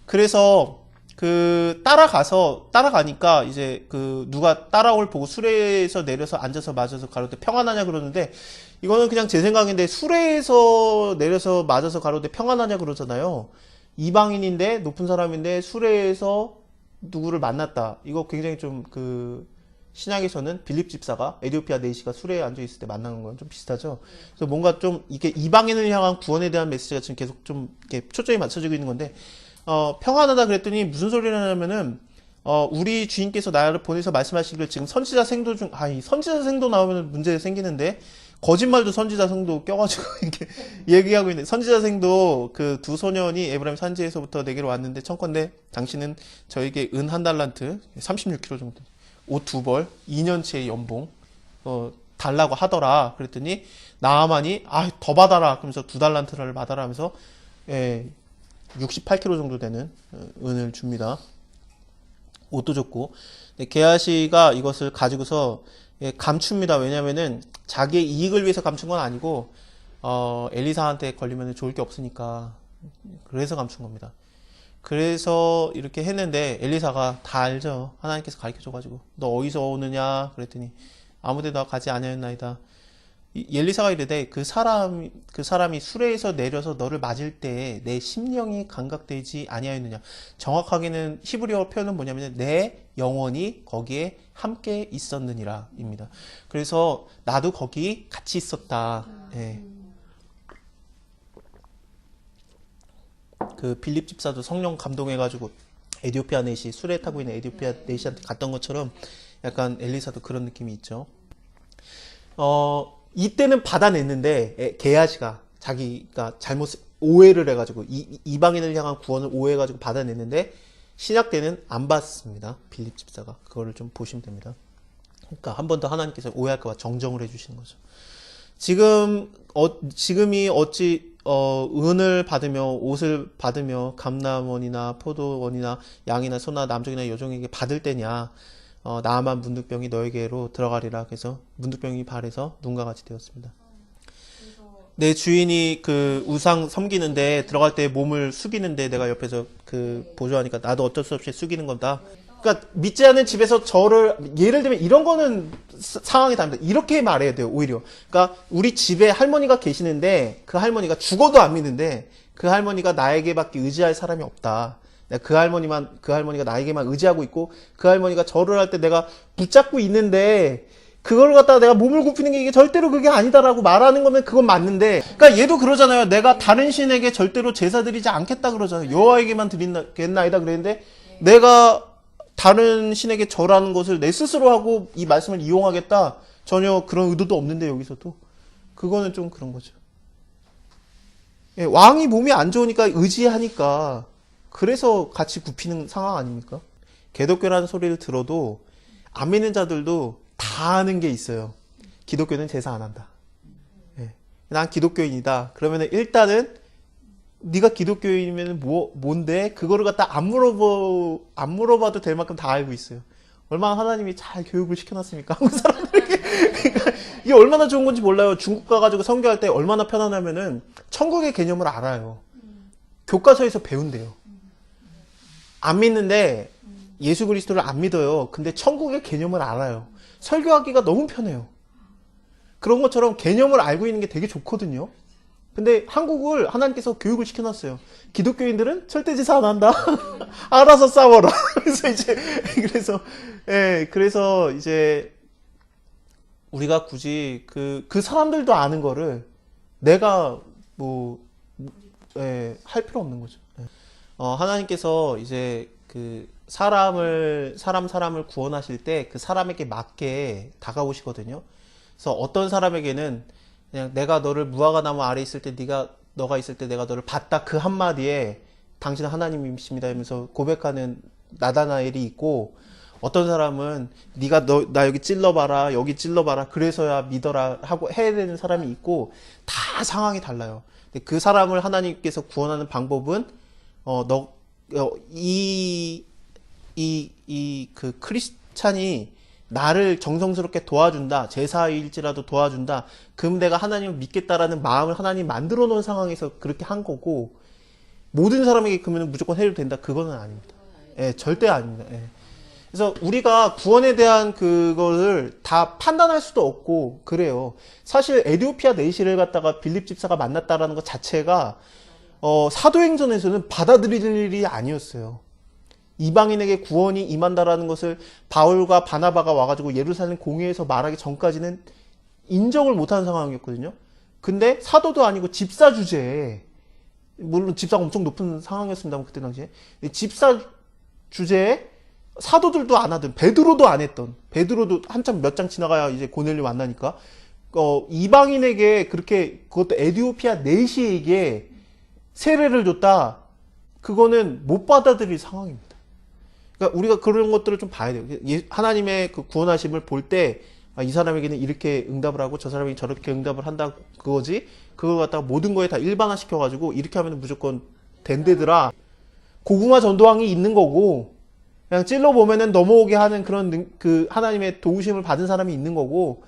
그래서 그 따라가니까 이제 그 누가 따라올 보고 수레에서 내려서 앉아서 맞아서 가로되 평안하냐 그러는데 이거는 그냥 제 생각인데 수레에서 내려서 맞아서 가로되 평안하냐 그러잖아요. 이방인인데 높은 사람인데 수레에서 누구를 만났다. 이거 굉장히 좀 그 신약에서는 빌립 집사가 에디오피아 내시가 수레에 앉아 있을 때 만나는 거랑 좀 비슷하죠. 그래서 뭔가 좀 이게 이방인을 향한 구원에 대한 메시지가 지금 계속 좀 이렇게 초점이 맞춰지고 있는 건데 평안하다 그랬더니 무슨 소리냐면은 우리 주인께서 나를 보내서 말씀하시기를 지금 선지자 생도 중 이 선지자 생도 나오면 문제 생기는데 거짓말도 선지자 생도 껴가지고 이렇게 얘기하고 있는데 선지자 생도 그 두 소년이 에브라임 산지에서부터 내게로 왔는데 청컨대 당신은 저에게 은 한 달란트 36kg 정도 옷 2벌 2년치의 연봉 달라고 하더라. 그랬더니 나아만이 더 받아라. 그러면서 2달란트를 받아라 하면서 68kg 정도 되는 은을 줍니다. 옷도 줬고 게하시가 이것을 가지고서 감춥니다. 왜냐면은 자기의 이익을 위해서 감춘 건 아니고 엘리사한테 걸리면 좋을 게 없으니까 그래서 감춘 겁니다. 그래서 이렇게 했는데 엘리사가 다 알죠. 하나님께서 가르쳐줘가지고 너 어디서 오느냐 그랬더니 아무데나 가지 아니하였나이다. 엘리사가 이르되 그 사람이 수레에서 내려서 너를 맞을 때 내 심령이 감각되지 아니하였느냐. 정확하게는 히브리어 표현은 뭐냐면 내 영혼이 거기에 함께 있었느니라 입니다. 그래서 나도 거기 같이 있었다. 예. 그 빌립 집사도 성령 감동해가지고 에디오피아 내시 수레 타고 있는 에디오피아 내시한테 갔던 것처럼 약간 엘리사도 그런 느낌이 있죠. 이때는 받아냈는데 게하시가 자기가 오해를 해가지고 이방인을 향한 구원을 오해해가지고 받아냈는데 신약 때는 안 받습니다. 빌립 집사가 그거를 좀 보시면 됩니다. 그러니까 한 번 더 하나님께서 오해할까봐 정정을 해주시는 거죠. 지금이 어찌 은을 받으며 옷을 받으며 감람원이나 포도원이나 양이나 소나 남종이나 여종에게 받을 때냐. 나아만 문둥병이 너에게로 들어가리라. 그래서 문둥병이 발에서 눈과 같이 되었습니다. 내 주인이 그 우상 섬기는데 들어갈 때 몸을 숙이는데 내가 옆에서 그 보조하니까 나도 어쩔 수 없이 숙이는 건다. 그러니까 믿지 않는 집에서 예를 들면 이런 거는 상황이 다릅니다. 이렇게 말해야 돼요, 오히려. 그러니까 우리 집에 할머니가 계시는데 그 할머니가 죽어도 안 믿는데 그 할머니가 나에게밖에 의지할 사람이 없다. 그 할머니가 나에게만 의지하고 있고 그 할머니가 절을 할 때 내가 붙잡고 있는데 그걸 갖다가 내가 몸을 굽히는 게 이게 절대로 그게 아니다라고 말하는 거면 그건 맞는데 그러니까 얘도 그러잖아요. 내가 다른 신에게 절대로 제사 드리지 않겠다 그러잖아요. 여호와에게만 드리겠나이다 그랬는데 내가 다른 신에게 절하는 것을 내 스스로 하고 이 말씀을 이용하겠다. 전혀 그런 의도도 없는데 여기서도 그거는 좀 그런 거죠. 왕이 몸이 안 좋으니까 의지하니까 그래서 같이 굽히는 상황 아닙니까? 개독교라는 소리를 들어도 안 믿는 자들도 다 아는 게 있어요. 기독교는 제사 안 한다. 난 기독교인이다. 그러면 일단은 네가 기독교인이면 뭔데? 그거를 갖다 안 물어봐도 될 만큼 다 알고 있어요. 얼마나 하나님이 잘 교육을 시켜놨습니까? 한국 사람들에게. 그러니까 이게 얼마나 좋은 건지 몰라요. 중국 가가지고 선교할 때 얼마나 편하냐면은 천국의 개념을 알아요. 교과서에서 배운대요. 안 믿는데 예수 그리스도를 안 믿어요. 근데 천국의 개념을 알아요. 설교하기가 너무 편해요. 그런 것처럼 개념을 알고 있는 게 되게 좋거든요. 근데 한국을 하나님께서 교육을 시켜놨어요. 기독교인들은 절대제사 안 한다. 알아서 싸워라. 그래서 이제 우리가 굳이 그 사람들도 아는 거를 내가 할 필요 없는 거죠. 하나님께서 이제 그 사람을 구원하실 때 그 사람에게 맞게 다가오시거든요. 그래서 어떤 사람에게는 그냥 내가 너를 무화과 나무 아래 있을 때 너가 있을 때 내가 너를 봤다 그 한마디에 당신은 하나님이십니다 하면서 고백하는 나다나엘이 있고 어떤 사람은 네가 나 여기 찔러봐라, 여기 찔러봐라, 그래서야 믿어라 하고 해야 되는 사람이 있고 다 상황이 달라요. 근데 그 사람을 하나님께서 구원하는 방법은 그 크리스찬이 나를 정성스럽게 도와준다, 제사일지라도 도와준다, 그럼 내가 하나님을 믿겠다라는 마음을 하나님 만들어 놓은 상황에서 그렇게 한 거고, 모든 사람에게 그러면 무조건 해도 된다, 그거는 아닙니다. 예, 절대 아닙니다. 예. 그래서 우리가 구원에 대한 그거를 다 판단할 수도 없고 그래요. 사실 에디오피아 내시를 갖다가 빌립 집사가 만났다라는 것 자체가 사도행전에서는 받아들일 일이 아니었어요. 이방인에게 구원이 임한다라는 것을 바울과 바나바가 와가지고 예루살렘 공회에서 말하기 전까지는 인정을 못하는 상황이었거든요. 근데 사도도 아니고 집사 주제에, 물론 집사가 엄청 높은 상황이었습니다만 그때 당시에 집사 주제에 사도들도 안 하던, 베드로도 안 했던, 베드로도 한참 몇 장 지나가야 이제 고넬료 만나니까 이방인에게 그렇게, 그것도 에디오피아 내시에게 세례를 줬다, 그거는 못 받아들일 상황입니다. 그러니까 우리가 그런 것들을 좀 봐야 돼요. 하나님의 그 구원하심을 볼 때, 이 사람에게는 이렇게 응답을 하고 저 사람에게 저렇게 응답을 한다, 그거지. 그걸 갖다가 모든 거에 다 일반화시켜가지고 이렇게 하면 무조건 된대더라. 고구마 전도왕이 있는 거고, 그냥 찔러보면은 넘어오게 하는 그런 그 하나님의 도우심을 받은 사람이 있는 거고,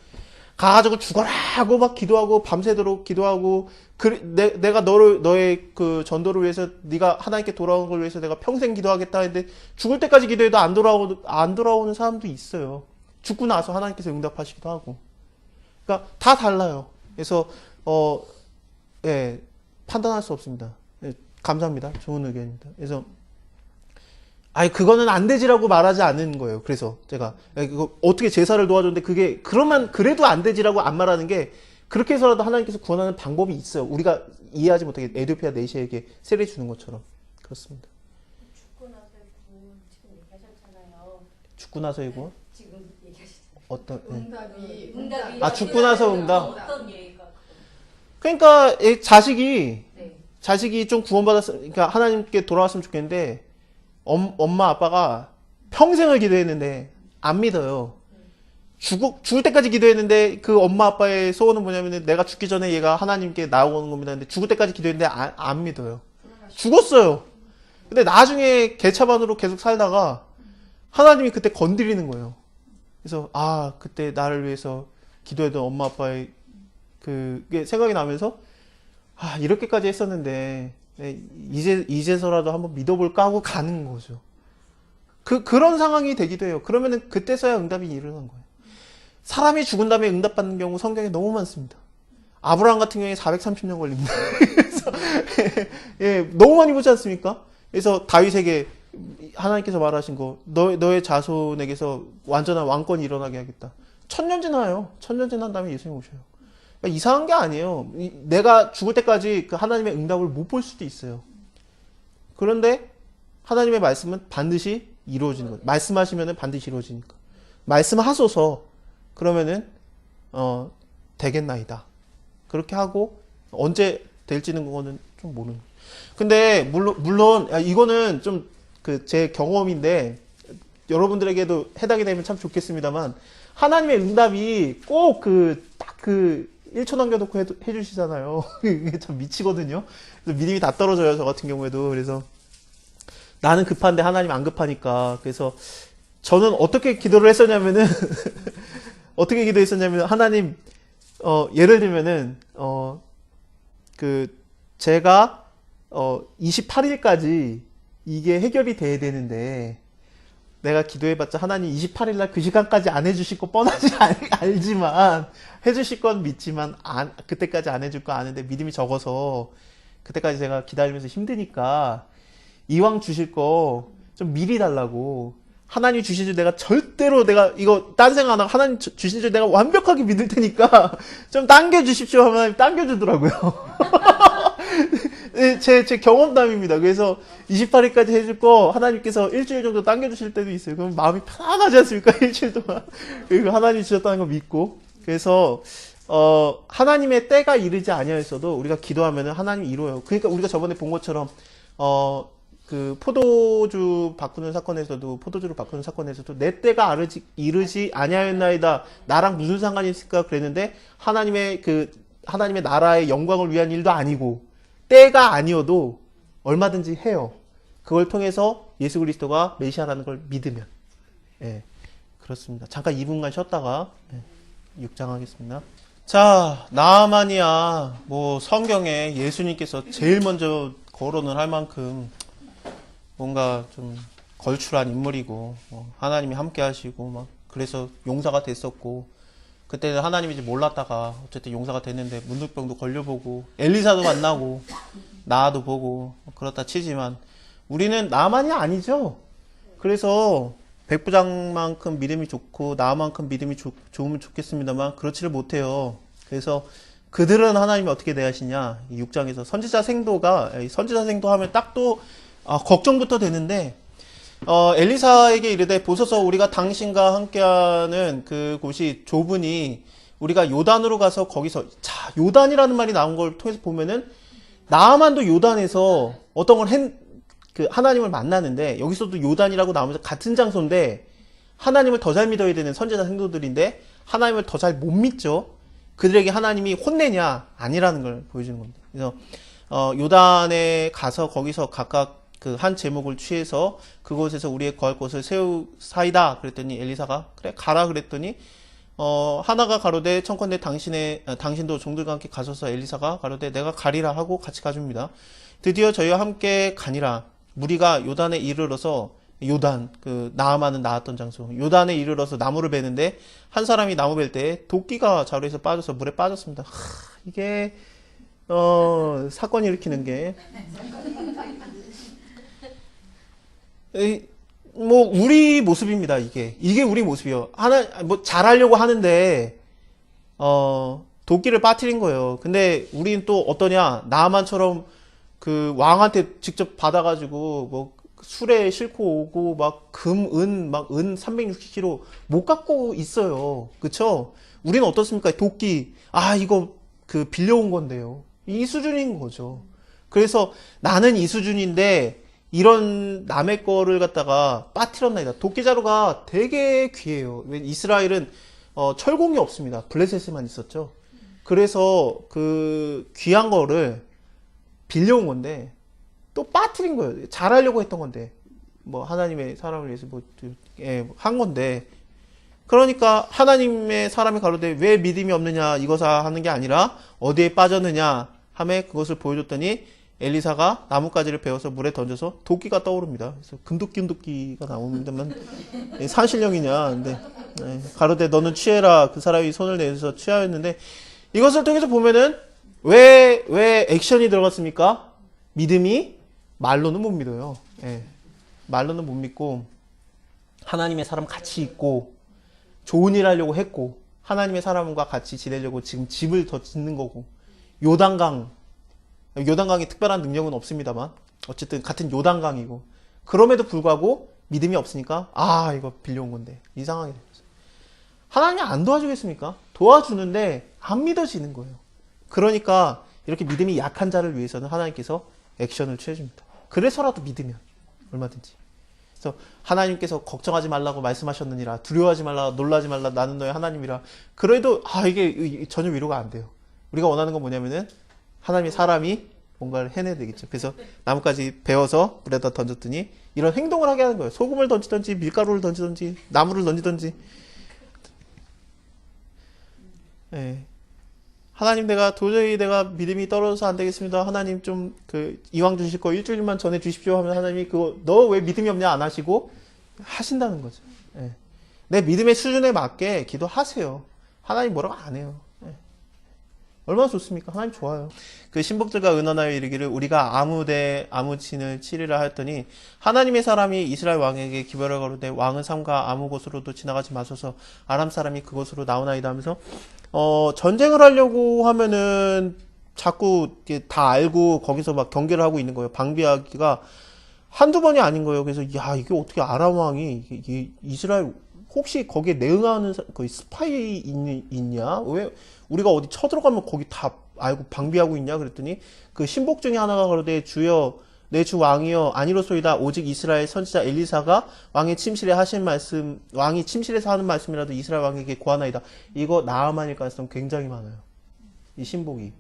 가가지고 죽어라 하고 막 기도하고 밤새도록 기도하고, 내가 너의 그 전도를 위해서, 네가 하나님께 돌아오는 걸 위해서 내가 평생 기도하겠다 했는데 죽을 때까지 기도해도 안 돌아오는 사람도 있어요. 죽고 나서 하나님께서 응답하시기도 하고. 그러니까 다 달라요. 그래서 예, 판단할 수 없습니다. 예, 감사합니다. 좋은 의견입니다. 그래서 그거는 안 되지라고 말하지 않는 거예요. 그래서 제가 그거 어떻게 제사를 도와줬는데 그래도 안 되지라고 안 말하는 게, 그렇게 해서라도 하나님께서 구원하는 방법이 있어요. 우리가 이해하지 못하게 에디오피아 내시에게 세례 주는 것처럼. 그렇습니다. 죽고 나서의 구원 지금 얘기하셨잖아요. 죽고 나서의 구원? 지금 얘기하셨잖아요. 어떤? 응답이 죽고 나서 응답. 어떤 예가? 그러니까 자식이 네. 좀 그러니까 하나님께 돌아왔으면 좋겠는데, 엄마 아빠가 평생을 기도했는데 안 믿어요. 죽을 때까지 기도했는데, 그 엄마 아빠의 소원은 뭐냐면 내가 죽기 전에 얘가 하나님께 나오는 겁니다. 근데 죽을 때까지 기도했는데 안 믿어요. 죽었어요. 근데 나중에 개차반으로 계속 살다가 하나님이 그때 건드리는 거예요. 그래서 그때 나를 위해서 기도했던 엄마 아빠의 그게 생각이 나면서, 이렇게까지 했었는데 이제서라도 한번 믿어볼까 하고 가는 거죠. 그런 상황이 되기도 해요. 그러면은 그때서야 응답이 이르는 거예요. 사람이 죽은 다음에 응답받는 경우 성경에 너무 많습니다. 아브라함 같은 경우에 430년 걸립니다. 그래서 예, 너무 많이 보지 않습니까? 그래서 다윗에게 하나님께서 말하신 거, 너의 자손에게서 완전한 왕권이 일어나게 하겠다. 1000년 지나요. 1000년 지난 다음에 예수님 오셔요. 그러니까 이상한 게 아니에요. 내가 죽을 때까지 그 하나님의 응답을 못 볼 수도 있어요. 그런데 하나님의 말씀은 반드시 이루어지는 거예요. 말씀하시면은 반드시 이루어지니까. 말씀하소서. 그러면은 되겠나이다. 그렇게 하고 언제 될지는 그거는 좀 모르는. 근데 물론 이거는 좀 그 제 경험인데 여러분들에게도 해당이 되면 참 좋겠습니다만, 하나님의 응답이 꼭 딱 1초 남겨놓고 해주시잖아요. 이게 참 미치거든요. 그래서 믿음이 다 떨어져요, 저 같은 경우에도. 그래서 나는 급한데 하나님 안 급하니까. 그래서 저는 어떻게 기도를 했었냐면은 어떻게 기도했었냐면, 하나님, 예를 들면은 제가 28일까지 이게 해결이 돼야 되는데, 내가 기도해봤자 하나님 28일날 그 시간까지 안 해주실 거 뻔하지 알지만, 해주실 건 믿지만 그때까지 안 해줄 거 아는데 믿음이 적어서 그때까지 제가 기다리면서 힘드니까 이왕 주실 거 좀 미리 달라고. 하나님 주신 줄 내가 절대로, 내가 이거 딴 생각 안 하고 하나님 주신 줄 내가 완벽하게 믿을 테니까 좀 당겨주십시오 하면 하나님 당겨주더라고요. 제 경험담입니다. 그래서 28일까지 해줄 거 하나님께서 일주일 정도 당겨주실 때도 있어요. 그럼 마음이 편안하지 않습니까? 일주일 동안. 그리고 하나님 주셨다는 거 믿고. 그래서 하나님의 때가 이르지 아니하였어도 우리가 기도하면은 하나님이 이루어요. 그러니까 우리가 저번에 본 것처럼 그 포도주 바꾸는 사건에서도 포도주를 바꾸는 사건에서도 내 때가 이르지 아니하였나이다. 나랑 무슨 상관이 있을까 그랬는데 하나님의 나라의 영광을 위한 일도 아니고 때가 아니어도 얼마든지 해요. 그걸 통해서 예수 그리스도가 메시아라는 걸 믿으면. 예. 그렇습니다. 잠깐 2분간 쉬었다가 6장 하겠습니다. 자, 나아만이야. 뭐 성경에 예수님께서 제일 먼저 거론을 할 만큼 뭔가 좀 걸출한 인물이고 하나님이 함께 하시고 막 그래서 용사가 됐었고 그때는 하나님인지 몰랐다가 어쨌든 용사가 됐는데 문둥병도 걸려보고 엘리사도 만나고 나도 보고 그렇다 치지만 우리는 나만이 아니죠. 그래서 백부장만큼 믿음이 좋고 나만큼 믿음이 좋으면 좋겠습니다만 그렇지를 못해요. 그래서 그들은 하나님이 어떻게 대하시냐. 이 6장에서 선지자 생도 하면 딱 또 걱정부터 되는데 엘리사에게 이르되 보소서 우리가 당신과 함께하는 그 곳이 좁으니 우리가 요단으로 가서 거기서 자 요단이라는 말이 나온 걸 통해서 보면은 나아만도 요단에서 어떤 걸 하나님을 만나는데 여기서도 요단이라고 나오면서 같은 장소인데 하나님을 더 잘 믿어야 되는 선지자 생도들인데 하나님을 더 잘 못 믿죠. 그들에게 하나님이 혼내냐 아니라는 걸 보여주는 겁니다. 그래서 요단에 가서 거기서 각각 그 한 제목을 취해서 그곳에서 우리의 거할 곳을 세우사이다 그랬더니 엘리사가 그래 가라 그랬더니 하나가 가로되 청컨대 당신도 종들과 함께 가소서. 엘리사가 가로되 내가 가리라 하고 같이 가줍니다. 드디어 저희와 함께 가니라. 무리가 요단에 이르러서 요단 그 나아만은 나왔던 장소 요단에 이르러서 나무를 베는데 한 사람이 나무 벨 때 도끼가 자루에서 빠져서 물에 빠졌습니다. 이게 사건 일으키는 게 뭐 우리 모습입니다. 이게 우리 모습이요. 뭐 잘하려고 하는데 도끼를 빠뜨린 거예요. 근데 우리는 또 어떠냐? 나아만처럼 그 왕한테 직접 받아가지고 뭐 술에 싣고 오고 막 은 360kg 못 갖고 있어요. 그쵸? 우리는 어떻습니까? 도끼 이거 빌려온 건데요. 이 수준인 거죠. 그래서 나는 이 수준인데 이런 남의 거를 갖다가 빠뜨렸나이다. 도끼자루가 되게 귀해요. 이스라엘은 철공이 없습니다. 블레셋에만 있었죠. 그래서 그 귀한 거를 빌려온 건데 또 빠뜨린 거예요. 잘하려고 했던 건데 뭐 하나님의 사람을 위해서 한 건데 그러니까 하나님의 사람이 가로되 왜 믿음이 없느냐 이거사 하는 게 아니라 어디에 빠졌느냐 하며 그것을 보여줬더니 엘리사가 나뭇가지를 베어서 물에 던져서 도끼가 떠오릅니다. 그래서 금도끼가 나옵니다만 산신령이냐 근데 가로되 너는 취해라. 그 사람이 손을 내서 취하였는데 이것을 통해서 보면은 왜 액션이 들어갔습니까? 믿음이 말로는 못 믿어요. 말로는 못 믿고 하나님의 사람 같이 있고 좋은 일 하려고 했고 하나님의 사람과 같이 지내려고 지금 집을 더 짓는 거고 요단강이 특별한 능력은 없습니다만 어쨌든 같은 요단강이고 그럼에도 불구하고 믿음이 없으니까 이거 빌려온 건데 이상하게 됐어요. 하나님이 안 도와주겠습니까? 도와주는데 안 믿어지는 거예요. 그러니까 이렇게 믿음이 약한 자를 위해서는 하나님께서 액션을 취해줍니다. 그래서라도 믿으면 얼마든지. 그래서 하나님께서 걱정하지 말라고 말씀하셨느니라 두려워하지 말라 놀라지 말라 나는 너의 하나님이라. 그래도 이게 전혀 위로가 안 돼요. 우리가 원하는 건 뭐냐면은 하나님의 사람이 뭔가를 해내야 되겠죠. 그래서 나뭇가지 베어서 물에다 던졌더니 이런 행동을 하게 하는 거예요. 소금을 던지든지 밀가루를 던지든지 나무를 던지든지. 하나님 도저히 내가 믿음이 떨어져서 안 되겠습니다. 하나님 좀 이왕 주실 거 일주일만 전에 주십시오 하면 하나님이 너 왜 믿음이 없냐 안 하시고 하신다는 거죠. 내 믿음의 수준에 맞게 기도하세요. 하나님 뭐라고 안 해요. 얼마나 좋습니까? 하나님 좋아요. 그 신복들과 의논하여 이르기를 우리가 아무진을 치리라 하였더니 하나님의 사람이 이스라엘 왕에게 기별을 가로되 왕은 삼가 아무 곳으로도 지나가지 마소서. 아람 사람이 그곳으로 나오나이다 하면서 전쟁을 하려고 하면은 자꾸 다 알고 거기서 막 경계를 하고 있는 거예요. 방비하기가 한두 번이 아닌 거예요. 그래서 이게 어떻게 아람 왕이 이스라엘 혹시 거기에 대응하는 거의 스파이 있냐? 왜 우리가 어디 쳐들어가면 거기 다 알고 방비하고 있냐? 그랬더니 그 신복 중에 하나가 그러되 주여 내 주 왕이여 아니로소이다. 오직 이스라엘 선지자 엘리사가 왕의 침실에 하신 말씀, 왕이 침실에서 하는 말씀이라도 이스라엘 왕에게 고하나이다. 이거 나아만일 가능성 굉장히 많아요. 이 신복이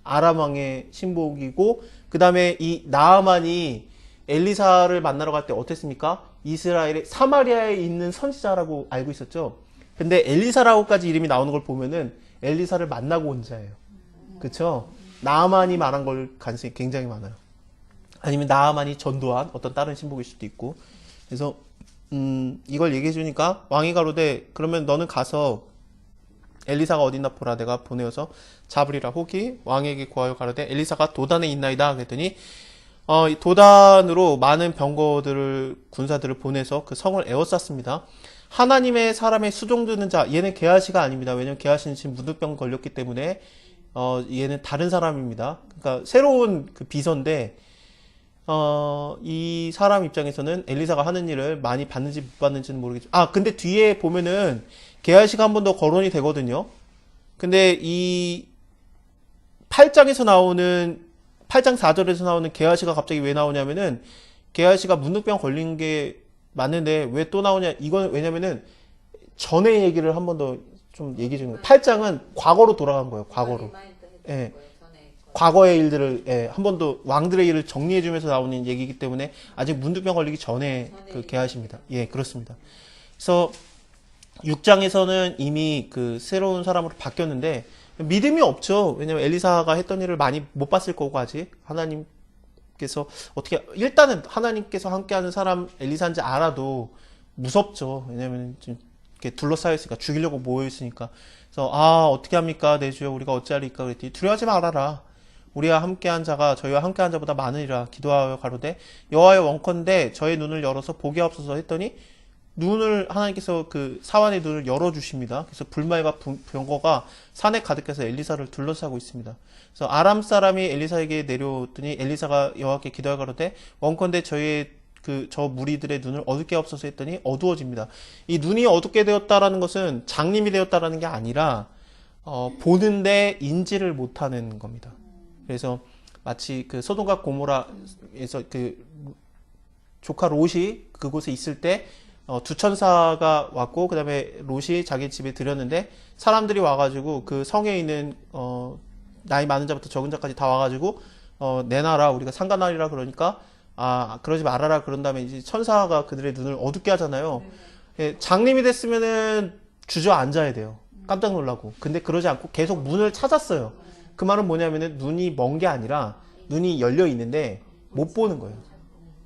아람 왕의 신복이고, 그 다음에 이 나아만이 엘리사를 만나러 갈 때 어땠습니까? 이스라엘의 사마리아에 있는 선지자라고 알고 있었죠. 근데 엘리사라고까지 이름이 나오는 걸 보면은 엘리사를 만나고 온 자예요. 그쵸? 나아만이 말한 걸 가능성이 굉장히 많아요. 아니면 나아만이 전도한 어떤 다른 신복일 수도 있고. 그래서 이걸 얘기해 주니까 왕이 가로되 그러면 너는 가서 엘리사가 어딨나 보라. 내가 보내어서 잡으리라. 혹이 왕에게 구하여 가로되 엘리사가 도단에 있나이다. 그랬더니 도단으로 많은 병거들을 군사들을 보내서 그 성을 에워쌌습니다. 하나님의 사람의 수종드는 자, 얘는 게하시가 아닙니다. 왜냐면 게하시는 지금 문득병 걸렸기 때문에 얘는 다른 사람입니다. 그러니까 새로운 그 비서인데 이 사람 입장에서는 엘리사가 하는 일을 많이 받는지 못 받는지는 모르겠죠. 근데 뒤에 보면은 게하시가 한 번 더 거론이 되거든요. 근데 이 8장에서 나오는 8장 4절에서 나오는 게하시가 갑자기 왜 나오냐면은 게하시가 문득병 걸린 게 맞는데 왜 또 나오냐? 이건 왜냐면은 전에 얘기를 한 번 더 좀 얘기 좀. 8장은 과거로 돌아간 거예요. 과거로. 예. 과거의 일들을 한 번 더 왕들의 일을 정리해 주면서 나오는 얘기이기 때문에 아직 문득병 걸리기 전에 그 게하시입니다. 예, 그렇습니다. 그래서 6장에서는 이미 그 새로운 사람으로 바뀌었는데 믿음이 없죠. 왜냐면 엘리사가 했던 일을 많이 못 봤을 거고 아직 하나님께서 어떻게 일단은 하나님께서 함께하는 사람 엘리사인지 알아도 무섭죠. 왜냐면 지금 이렇게 둘러싸여 있으니까 죽이려고 모여 있으니까. 그래서 어떻게 합니까 내 주여 우리가 어찌하리까 그랬더니 두려워하지 말아라. 우리와 함께한 자가 저희와 함께한 자보다 많으리라. 기도하여 가로되 여호와여 원컨대 저의 눈을 열어서 보게 하옵소서 했더니 눈을 하나님께서 그 사환의 눈을 열어주십니다. 그래서 불말과 병거가 산에 가득해서 엘리사를 둘러싸고 있습니다. 그래서 아람 사람이 엘리사에게 내려오더니 엘리사가 여호와께 기도하여 가로되 원컨대 저의 저 무리들의 눈을 어둡게 하옵소서 했더니 어두워집니다. 이 눈이 어둡게 되었다라는 것은 장님이 되었다라는 게 아니라 보는데 인지를 못하는 겁니다. 그래서 마치 그 소돔과 고모라에서 그 조카 롯이 그곳에 있을 때 두 천사가 왔고 그 다음에 롯이 자기 집에 들였는데 사람들이 와가지고 그 성에 있는 나이 많은 자부터 적은 자까지 다 와가지고 내놔라 우리가 상관하리라 그러니까 그러지 말아라 그런 다음에 이제 천사가 그들의 눈을 어둡게 하잖아요. 예, 장님이 됐으면은 주저앉아야 돼요. 깜짝 놀라고. 근데 그러지 않고 계속 문을 찾았어요. 그 말은 뭐냐면은 눈이 먼 게 아니라 눈이 열려 있는데 못 보는 거예요.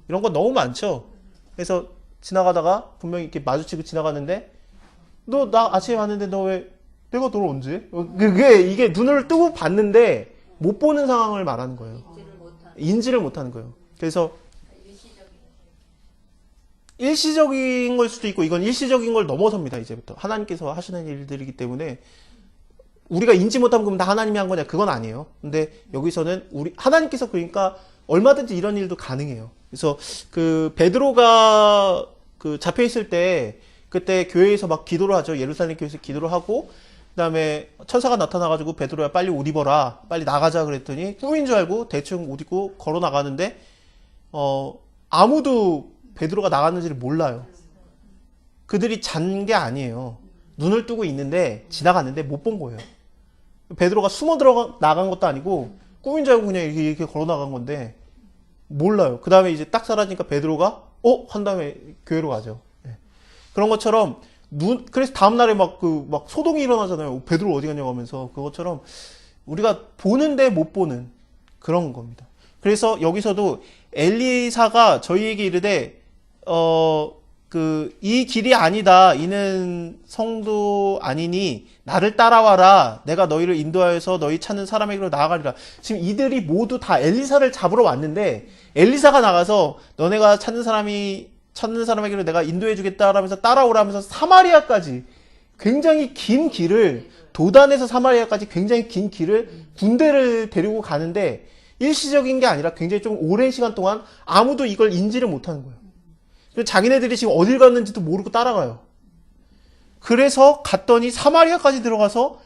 이런 거 너무 많죠. 그래서 지나가다가 분명히 이렇게 마주치고 지나가는데 너 나 아침에 왔는데 너 왜 내가 너를 언제? 이게 눈을 뜨고 봤는데 못 보는 상황을 말하는 거예요. 인지를 못하는 거예요. 그래서 일시적인 걸 수도 있고 이건 일시적인 걸 넘어섭니다. 이제부터 하나님께서 하시는 일들이기 때문에 우리가 인지 못하면 그럼 다 하나님이 한 거냐? 그건 아니에요. 근데 여기서는 하나님께서 그러니까 얼마든지 이런 일도 가능해요. 그래서 그 베드로가 그 잡혀 있을 때 그때 교회에서 막 기도를 하죠. 예루살렘 교회에서 기도를 하고 그다음에 천사가 나타나가지고 베드로야 빨리 옷 입어라, 빨리 나가자 그랬더니 꿈인 줄 알고 대충 옷 입고 걸어 나가는데 아무도 베드로가 나갔는지를 몰라요. 그들이 잔 게 아니에요. 눈을 뜨고 있는데 지나갔는데 못 본 거예요. 베드로가 숨어 나간 것도 아니고 꿈인 줄 알고 그냥 이렇게 걸어 나간 건데 몰라요. 그 다음에 이제 딱 사라지니까 베드로가 한 다음에 교회로 가죠. 네. 그런 것처럼 그래서 다음날에 막 소동이 일어나잖아요. 베드로 어디 갔냐고 하면서 그것처럼 우리가 보는데 못 보는 그런 겁니다. 그래서 여기서도 엘리사가 저희에게 이르되 이 길이 아니다. 이는 성도 아니니 나를 따라와라. 내가 너희를 인도하여서 너희 찾는 사람에게로 나아가리라. 지금 이들이 모두 다 엘리사를 잡으러 왔는데 엘리사가 나가서 너네가 찾는 사람에게로 내가 인도해 주겠다 하면서 따라오라 하면서 사마리아까지 굉장히 긴 길을 도단에서 사마리아까지 굉장히 긴 길을 군대를 데리고 가는데 일시적인 게 아니라 굉장히 좀 오랜 시간 동안 아무도 이걸 인지를 못하는 거예요. 자기네들이 지금 어딜 갔는지도 모르고 따라가요. 그래서 갔더니 사마리아까지 들어가서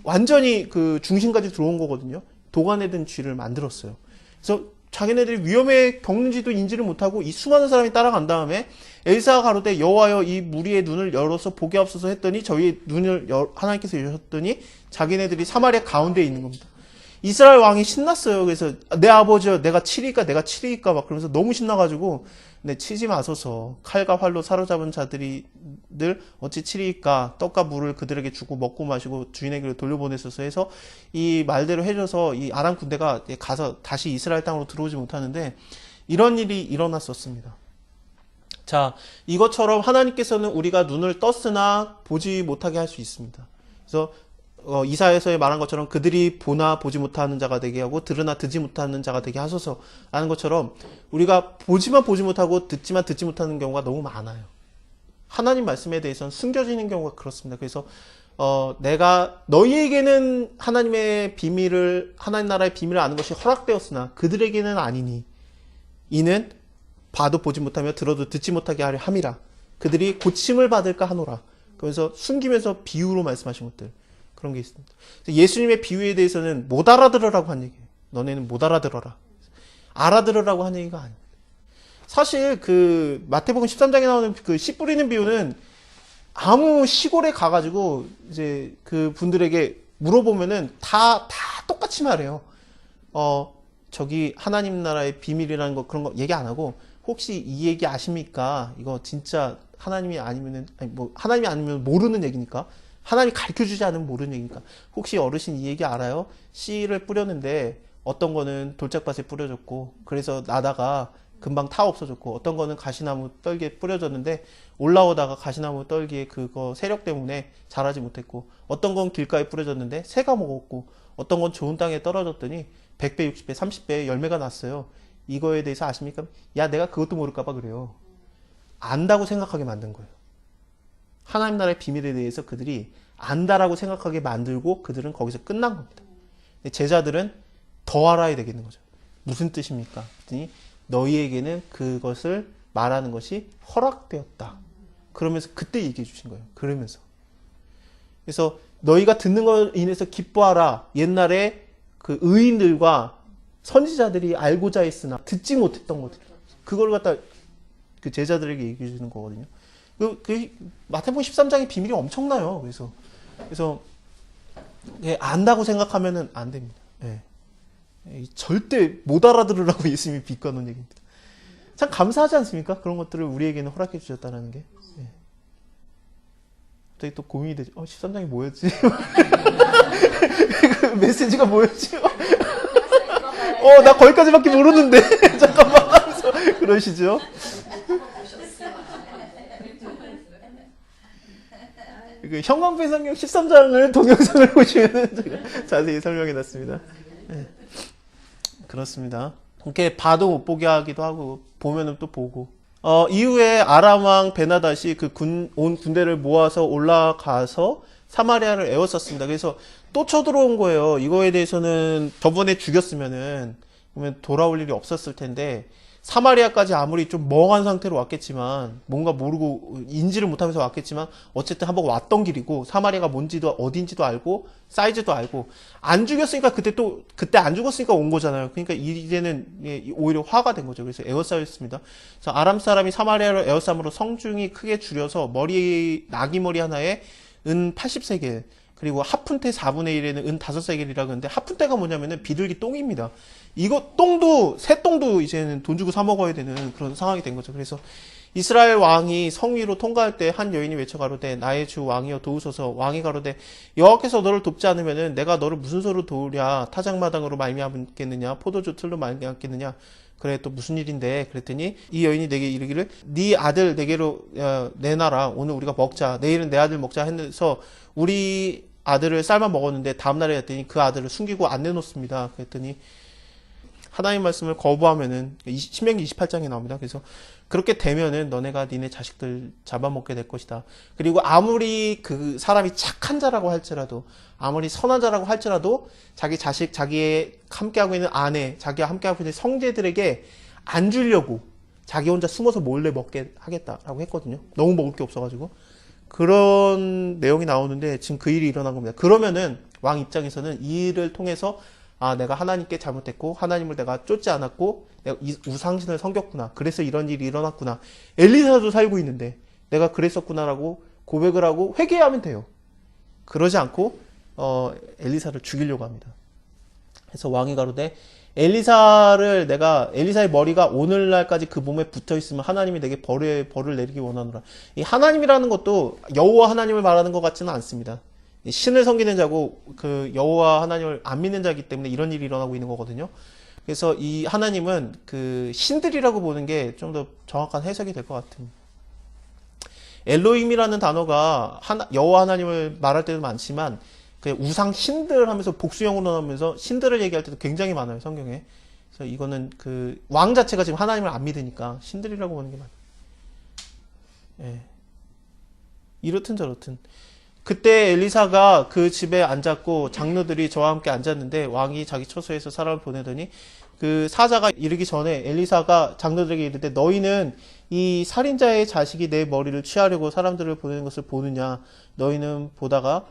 완전히 그 중심까지 들어온 거거든요. 도간에 든 쥐를 만들었어요. 그래서 자기네들이 위험에 겪는지도 인지를 못하고 이 수많은 사람이 따라간 다음에 엘사가 가로되 여호와여 이 무리의 눈을 열어서 보게 하옵소서 했더니 저희의 눈을 하나님께서 여셨더니 자기네들이 사마리아 가운데에 있는 겁니다. 이스라엘 왕이 신났어요. 그래서 내 아버지여 내가 치리까 막 그러면서 너무 신나가지고 네, 치지 마소서. 칼과 활로 사로잡은 자들이 늘 어찌 치리까 떡과 물을 그들에게 주고 먹고 마시고 주인에게로 돌려보냈어서 해서 이 말대로 해줘서 이 아람 군대가 가서 다시 이스라엘 땅으로 들어오지 못하는데 이런 일이 일어났었습니다. 자, 이것처럼 하나님께서는 우리가 눈을 떴으나 보지 못하게 할 수 있습니다. 그래서 이사야서에 말한 것처럼 그들이 보나 보지 못하는 자가 되게 하고 들으나 듣지 못하는 자가 되게 하소서라는 것처럼 우리가 보지만 보지 못하고 듣지만 듣지 못하는 경우가 너무 많아요. 하나님 말씀에 대해서는 숨겨지는 경우가 그렇습니다. 그래서 내가 너희에게는 하나님의 비밀을 하나님 나라의 비밀을 아는 것이 허락되었으나 그들에게는 아니니 이는 봐도 보지 못하며 들어도 듣지 못하게 하려 함이라. 그들이 고침을 받을까 하노라. 그래서 숨기면서 비유로 말씀하신 것들 그런 게 있습니다. 예수님의 비유에 대해서는 못 알아들으라고 한 얘기예요. 너네는 못 알아들어라. 알아들으라고 한 얘기가 아닙니다. 사실 그 마태복음 13장에 나오는 그 씨 뿌리는 비유는 아무 시골에 가가지고 이제 그 분들에게 물어보면은 다 똑같이 말해요. 저기 하나님 나라의 비밀이라는 거 그런 거 얘기 안 하고 혹시 이 얘기 아십니까? 이거 진짜 하나님이 아니면은 하나님이 아니면 모르는 얘기니까. 하나님이 가르쳐주지 않으면 모르는 얘기니까. 혹시 어르신 이 얘기 알아요? 씨를 뿌렸는데 어떤 거는 돌짝밭에 뿌려졌고 그래서 나다가 금방 타 없어졌고 어떤 거는 가시나무 떨기에 뿌려졌는데 올라오다가 가시나무 떨기에 그거 세력 때문에 자라지 못했고 어떤 건 길가에 뿌려졌는데 새가 먹었고 어떤 건 좋은 땅에 떨어졌더니 100배, 60배, 30배 열매가 났어요. 이거에 대해서 아십니까? 야, 내가 그것도 모를까봐 그래요. 안다고 생각하게 만든 거예요. 하나님 나라의 비밀에 대해서 그들이 안다라고 생각하게 만들고 그들은 거기서 끝난 겁니다. 제자들은 더 알아야 되겠는 거죠. 무슨 뜻입니까? 그랬더니 너희에게는 그것을 말하는 것이 허락되었다. 그러면서 그때 얘기해 주신 거예요. 그러면서. 그래서 너희가 듣는 것으로 인해서 기뻐하라. 옛날에 그 의인들과 선지자들이 알고자 했으나 듣지 못했던 것들. 그걸 갖다 그 제자들에게 얘기해 주는 거거든요. 마태복음 13장의 비밀이 엄청나요. 그래서 안다고 생각하면은 안 됩니다. 예. 절대 못 알아들으라고 예수님이 비꼬는 얘기입니다. 참 감사하지 않습니까? 그런 것들을 우리에게는 허락해 주셨다는 게. 예. 갑자기 또 고민이 되죠. 13장이 뭐였지? 그 메시지가 뭐였지? 나 거기까지밖에 모르는데. 잠깐만. 그러시죠? 그 형광펜 성경 13장을 동영상을 보시면 제가 자세히 설명해 놨습니다. 네. 그렇습니다. 이렇게 봐도 못 보게 하기도 하고 보면은 또 보고. 이후에 아람 왕 베나닷이 온 군대를 모아서 올라가서 사마리아를 에워쌌습니다. 그래서 또 쳐들어온 거예요. 이거에 대해서는 저번에 죽였으면은 그러면 돌아올 일이 없었을 텐데 사마리아까지 아무리 좀 멍한 상태로 왔겠지만 뭔가 모르고 인지를 못하면서 왔겠지만 어쨌든 한번 왔던 길이고 사마리아가 뭔지도 어딘지도 알고 사이즈도 알고 안 죽였으니까 그때 안 죽었으니까 온 거잖아요. 그러니까 이제는 오히려 화가 된 거죠. 그래서 에워싸였습니다. 그래서 아람 사람이 사마리아를 에워싸므로 성중이 크게 줄여서 나귀 머리 하나에 은 80세겔 그리고 하푼테 4분의 1에는 은 5세겔이라고 하는데 하푼테가 뭐냐면은 비둘기 똥입니다. 이거 새 똥도 이제는 돈 주고 사 먹어야 되는 그런 상황이 된 거죠. 그래서 이스라엘 왕이 성 위로 통과할 때 한 여인이 외쳐 가로되 나의 주 왕이여 도우소서. 왕이 가로되 여호와께서 너를 돕지 않으면은 내가 너를 무슨 소로 도우랴. 타작마당으로 말미암겠느냐 포도주 틀로 말미암겠느냐. 그래 또 무슨 일인데 그랬더니 이 여인이 내게 이르기를 네 아들 내게로 내놔라. 오늘 우리가 먹자. 내일은 내 아들 먹자 해서 우리 아들을 삶아 먹었는데 다음날에 했더니 그 아들을 숨기고 안 내놓습니다. 그랬더니 하나님 말씀을 거부하면은 신명기 28장에 나옵니다. 그래서 그렇게 되면은 너네가 니네 자식들 잡아먹게 될 것이다. 그리고 아무리 그 사람이 착한 자라고 할지라도 아무리 선한 자라고 할지라도 자기 자식, 자기의 함께하고 있는 아내, 자기와 함께하고 있는 성제들에게 안 주려고 자기 혼자 숨어서 몰래 먹게 하겠다라고 했거든요. 너무 먹을 게 없어가지고. 그런 내용이 나오는데 지금 그 일이 일어난 겁니다. 그러면은 왕 입장에서는 이 일을 통해서 아, 내가 하나님께 잘못했고 하나님을 내가 쫓지 않았고 내가 우상신을 섬겼구나. 그래서 이런 일이 일어났구나. 엘리사도 살고 있는데 내가 그랬었구나라고 고백을 하고 회개하면 돼요. 그러지 않고 엘리사를 죽이려고 합니다. 그래서 왕이 가로되 엘리사의 머리가 오늘날까지 그 몸에 붙어 있으면 하나님이 내게 벌을 내리기 원하노라. 이 하나님이라는 것도 여호와 하나님을 말하는 것 같지는 않습니다. 신을 섬기는 자고 그 여호와 하나님을 안 믿는 자이기 때문에 이런 일이 일어나고 있는 거거든요. 그래서 이 하나님은 그 신들이라고 보는 게 좀 더 정확한 해석이 될 것 같은. 엘로힘이라는 단어가 여호와 하나님을 말할 때도 많지만 그 우상 신들 하면서 복수형으로 나오면서 신들을 얘기할 때도 굉장히 많아요, 성경에. 그래서 이거는 그 왕 자체가 지금 하나님을 안 믿으니까 신들이라고 보는 게 맞아요. 예. 이렇든 저렇든. 그때 엘리사가 그 집에 앉았고 장로들이 저와 함께 앉았는데 왕이 자기 처소에서 사람을 보내더니 그 사자가 이르기 전에 엘리사가 장로들에게 이르되 너희는 이 살인자의 자식이 내 머리를 취하려고 사람들을 보내는 것을 보느냐. 너희는 보다가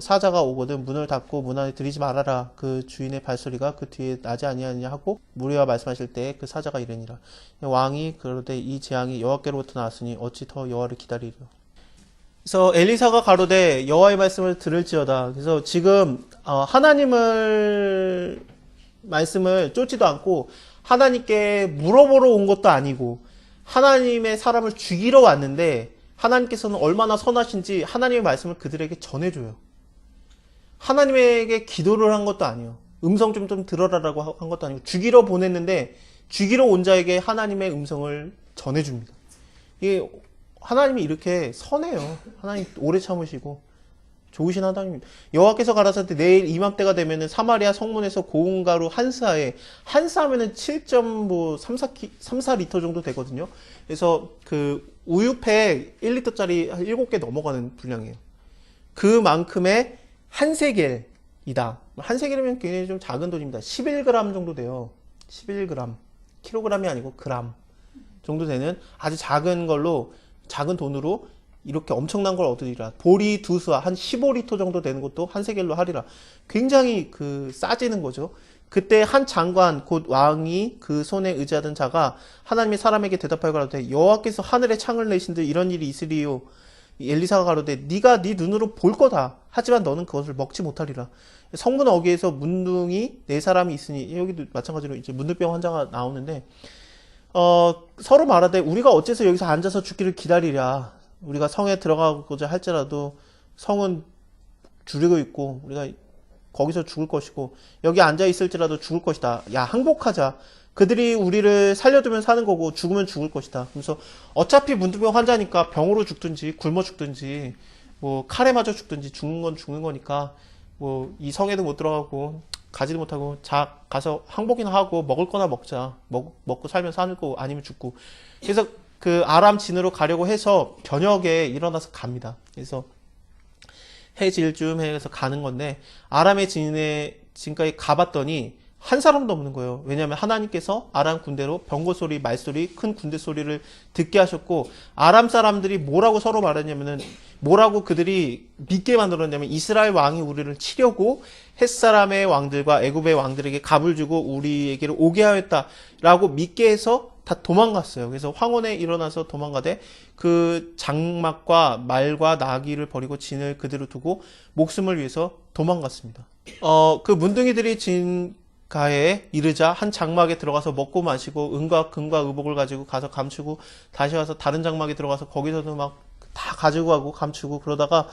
사자가 오거든 문을 닫고 문 안에 들이지 말아라. 그 주인의 발소리가 그 뒤에 나지 아니하느냐 하고 무리와 말씀하실 때 그 사자가 이르니라. 왕이 그러되 이 재앙이 여호와께로부터 나왔으니 어찌 더 여호와를 기다리리요. 그래서 엘리사가 가로되 여호와의 말씀을 들을지어다. 그래서 지금 하나님을 말씀을 쫓지도 않고 하나님께 물어보러 온 것도 아니고 하나님의 사람을 죽이러 왔는데 하나님께서는 얼마나 선하신지 하나님의 말씀을 그들에게 전해줘요. 하나님에게 기도를 한 것도 아니에요. 음성 좀 들어라라고 한 것도 아니고 죽이러 보냈는데 죽이러 온 자에게 하나님의 음성을 전해줍니다. 이게 하나님이 이렇게 선해요. 하나님 오래 참으시고 좋으신 하나님입니다. 여호와께서 가라사대 내일 이맘때가 되면은 사마리아 성문에서 고운 가루 한 스아에 한 스아면은 7.34리터 정도 되거든요. 그래서 그 우유팩 1리터짜리 7개 넘어가는 분량이에요. 그만큼의 한 세겔이다. 한 세겔이면 굉장히 좀 작은 돈입니다. 11g 정도 돼요. 11g. 킬로그램이 아니고 그람 정도 되는 아주 작은 걸로 작은 돈으로 이렇게 엄청난 걸 얻으리라. 보리 2수아 한 15리터 정도 되는 것도 한 세겔로 하리라. 굉장히 그 싸지는 거죠. 그때 한 장관 곧 왕이 그 손에 의지하던 자가 하나님의 사람에게 대답하여 가로되 여호와께서 하늘에 창을 내신들 이런 일이 있으리요. 엘리사가 가로되 네가 네 눈으로 볼 거다. 하지만 너는 그것을 먹지 못하리라. 성문 어귀에서 문둥이 4사람이 있으니 여기도 마찬가지로 이제 문둥병 환자가 나오는데 서로 말하되 우리가 어째서 여기서 앉아서 죽기를 기다리랴. 우리가 성에 들어가고자 할지라도 성은 줄이고 있고 우리가 거기서 죽을 것이고 여기 앉아 있을지라도 죽을 것이다. 야, 항복하자. 그들이 우리를 살려두면 사는 거고 죽으면 죽을 것이다. 그래서 어차피 문둥병 환자니까 병으로 죽든지 굶어 죽든지 뭐 칼에 맞아 죽든지 죽는 건 죽는 거니까 뭐 이 성에도 못 들어가고 가지도 못하고 자 가서 항복이나 하고 먹을 거나 먹자. 먹고 살면 사는 거고 아니면 죽고. 그래서 그 아람 진으로 가려고 해서 저녁에 일어나서 갑니다. 그래서 해질쯤 해서 가는 건데 아람의 진까지 가봤더니 한 사람도 없는 거예요. 왜냐하면 하나님께서 아람 군대로 병거 소리, 말소리, 큰 군대 소리를 듣게 하셨고 아람 사람들이 뭐라고 서로 말했냐면은 뭐라고 그들이 믿게 만들었냐면 이스라엘 왕이 우리를 치려고 햇사람의 왕들과 애굽의 왕들에게 갑을 주고 우리에게로 오게 하였다라고 믿게 해서 다 도망갔어요. 그래서 황혼에 일어나서 도망가되 그 장막과 말과 나귀를 버리고 진을 그대로 두고 목숨을 위해서 도망갔습니다. 그 문둥이들이 진가에 이르자 한 장막에 들어가서 먹고 마시고 은과 금과 의복을 가지고 가서 감추고 다시 와서 다른 장막에 들어가서 거기서도 막 다 가지고 가고 감추고 그러다가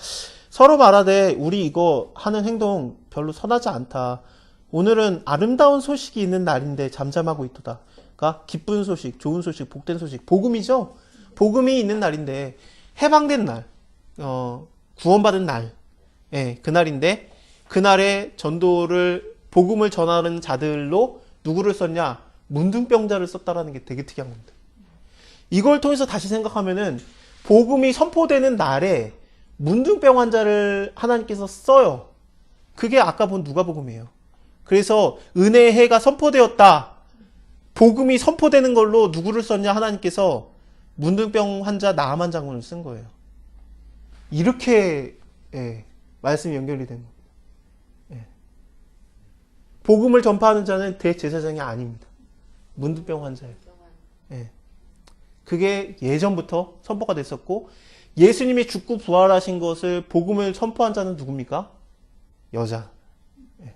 서로 말하되 우리 이거 하는 행동 별로 선하지 않다. 오늘은 아름다운 소식이 있는 날인데 잠잠하고 있도다. 그러니까 기쁜 소식, 좋은 소식, 복된 소식, 복음이죠. 복음이 있는 날인데 해방된 날, 구원받은 날, 예, 그날인데 그날에 전도를 복음을 전하는 자들로 누구를 썼냐? 문둥병자를 썼다라는 게 되게 특이한 겁니다. 이걸 통해서 다시 생각하면은 복음이 선포되는 날에 문둥병 환자를 하나님께서 써요. 그게 아까 본 누가복음이에요. 그래서 은혜의 해가 선포되었다. 복음이 선포되는 걸로 누구를 썼냐? 하나님께서 문둥병 환자 나아만 장군을 쓴 거예요. 이렇게 말씀이 연결이 된 겁니다. 복음을 전파하는 자는 대제사장이 아닙니다. 문둥병 환자예요. 예. 그게 예전부터 선포가 됐었고 예수님이 죽고 부활하신 것을 복음을 선포한 자는 누굽니까? 여자. 예.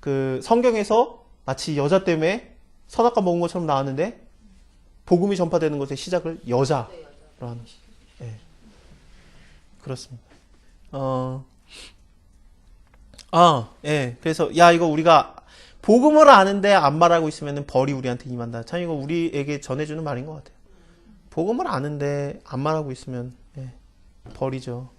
그 성경에서 마치 여자 때문에 선악과 먹은 것처럼 나왔는데 복음이 전파되는 것의 시작을 여자로 하는. 예. 그렇습니다. 예. 그래서 야 이거 우리가 복음을 아는데 안 말하고 있으면 벌이 우리한테 임한다. 참 이거 우리에게 전해주는 말인 것 같아요. 복음을 아는데 안 말하고 있으면 예, 벌이죠.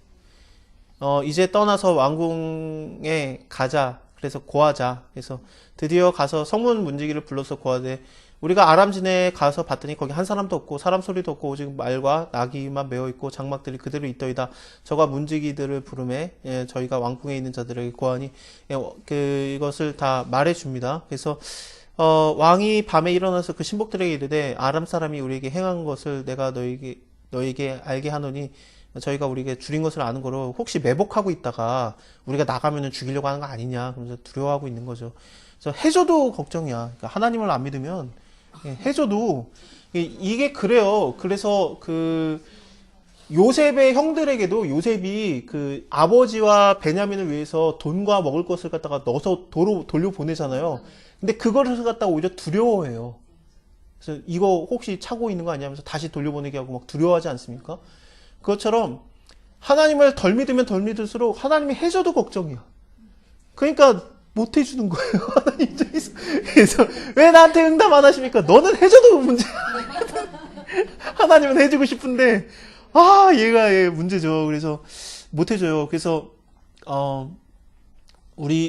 이제 떠나서 왕궁에 가자. 그래서 고하자. 그래서 드디어 가서 성문 문지기를 불러서 고하되 우리가 아람진에 가서 봤더니 거기 한 사람도 없고 사람 소리도 없고 오직 말과 나귀만 메어 있고 장막들이 그대로 있더이다. 저가 문지기들을 부르매 예, 저희가 왕궁에 있는 자들에게 고하니 예, 이것을 다 말해 줍니다. 그래서 왕이 밤에 일어나서 그 신복들에게 이르되 아람 사람이 우리에게 행한 것을 내가 너에게 알게 하노니 저희가 우리에게 줄인 것을 아는 거로 혹시 매복하고 있다가 우리가 나가면은 죽이려고 하는 거 아니냐 그러면서 두려워하고 있는 거죠. 그래서 해줘도 걱정이야. 그러니까 하나님을 안 믿으면 예, 해줘도 이게 그래요. 그래서 그 요셉의 형들에게도 요셉이 그 아버지와 베냐민을 위해서 돈과 먹을 것을 갖다가 넣어서 도로 돌려보내잖아요. 근데 그거를 갖다가 오히려 두려워해요. 그래서 이거 혹시 차고 있는 거 아니야 하면서 다시 돌려보내게 하고 막 두려워하지 않습니까? 그것처럼 하나님을 덜 믿으면 덜 믿을수록 하나님이 해줘도 걱정이야. 그러니까 못 해주는 거예요. 하나님 입장에서. 그래서 왜 나한테 응답 안 하십니까? 너는 해줘도 문제야. 하나님은 해주고 싶은데 얘가 얘 문제죠. 그래서 못 해줘요. 그래서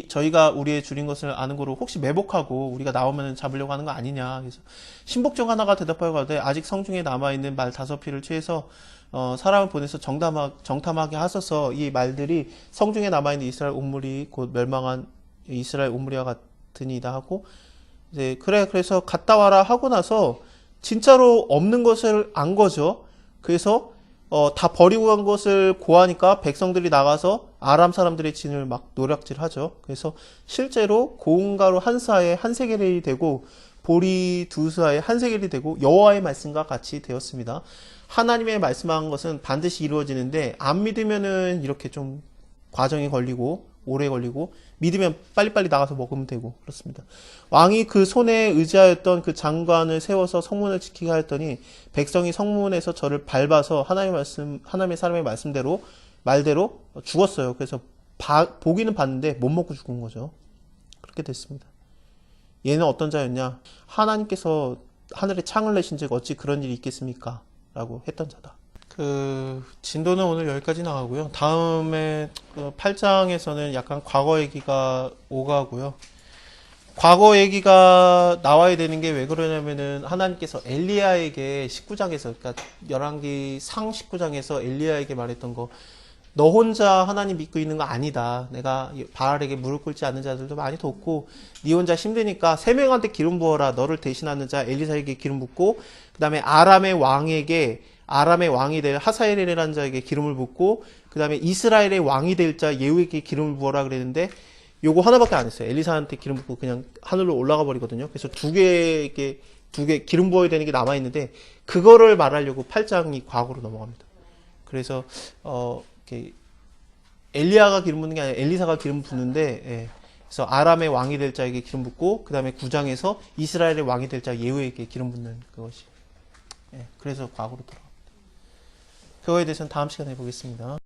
저희가 우리의 줄인 것을 아는 거로 혹시 매복하고 우리가 나오면 잡으려고 하는 거 아니냐. 그래서 신복종 하나가 대답하여 가되 아직 성중에 남아있는 말 5피를 취해서 사람을 보내서 정탐하게 하소서. 이 말들이 성중에 남아있는 이스라엘 온 무리 곧 멸망한 이스라엘 온 무리와 같으니이다 하고 이제 그래서 갔다 와라 하고 나서 진짜로 없는 것을 안 거죠. 그래서 다 버리고 간 것을 고하니까 백성들이 나가서 아람 사람들의 진을 막 노략질하죠. 그래서 실제로 고운가루 한 사에 한 세겔이 되고 보리 2사에 한 세겔이 되고 여호와의 말씀과 같이 되었습니다. 하나님의 말씀한 것은 반드시 이루어지는데 안 믿으면은 이렇게 좀 과정이 걸리고 오래 걸리고 믿으면 빨리빨리 나가서 먹으면 되고 그렇습니다. 왕이 그 손에 의지하였던 그 장관을 세워서 성문을 지키게 하였더니 백성이 성문에서 저를 밟아서 하나님의 사람의 말대로 죽었어요. 그래서 보기는 봤는데 못 먹고 죽은 거죠. 그렇게 됐습니다. 얘는 어떤 자였냐? 하나님께서 하늘에 창을 내신즉 어찌 그런 일이 있겠습니까? 라고 했던 자다. 진도는 오늘 여기까지 나가고요. 다음에 8장에서는 약간 과거 얘기가 오가고요. 과거 얘기가 나와야 되는 게 왜 그러냐면은 하나님께서 엘리야에게 19장에서, 그러니까 열왕기 상 19장에서 엘리야에게 말했던 거, 너 혼자 하나님 믿고 있는 거 아니다. 내가 바알에게 무릎 꿇지 않는 자들도 많이 돕고, 네 혼자 힘드니까 3명한테 기름 부어라. 너를 대신하는 자 엘리사에게 기름 붓고, 그 다음에 아람의 왕이 될 하사엘이라는 자에게 기름을 붓고, 그 다음에 이스라엘의 왕이 될 자 예후에게 기름을 부어라 그랬는데, 요거 하나밖에 안 했어요. 엘리사한테 기름 붓고 그냥 하늘로 올라가 버리거든요. 그래서 두 개 기름 부어야 되는 게 남아 있는데, 그거를 말하려고 8장이 과거로 넘어갑니다. 그래서 이렇게 엘리야가 기름 붓는 게 아니라 엘리사가 기름 붓는데, 예. 그래서 아람의 왕이 될 자에게 기름 붓고, 그 다음에 9장에서 이스라엘의 왕이 될 자 예후에게 기름 붓는 그것이. 예. 그래서 과거로 돌아갑니다. 그거에 대해서는 다음 시간에 보겠습니다.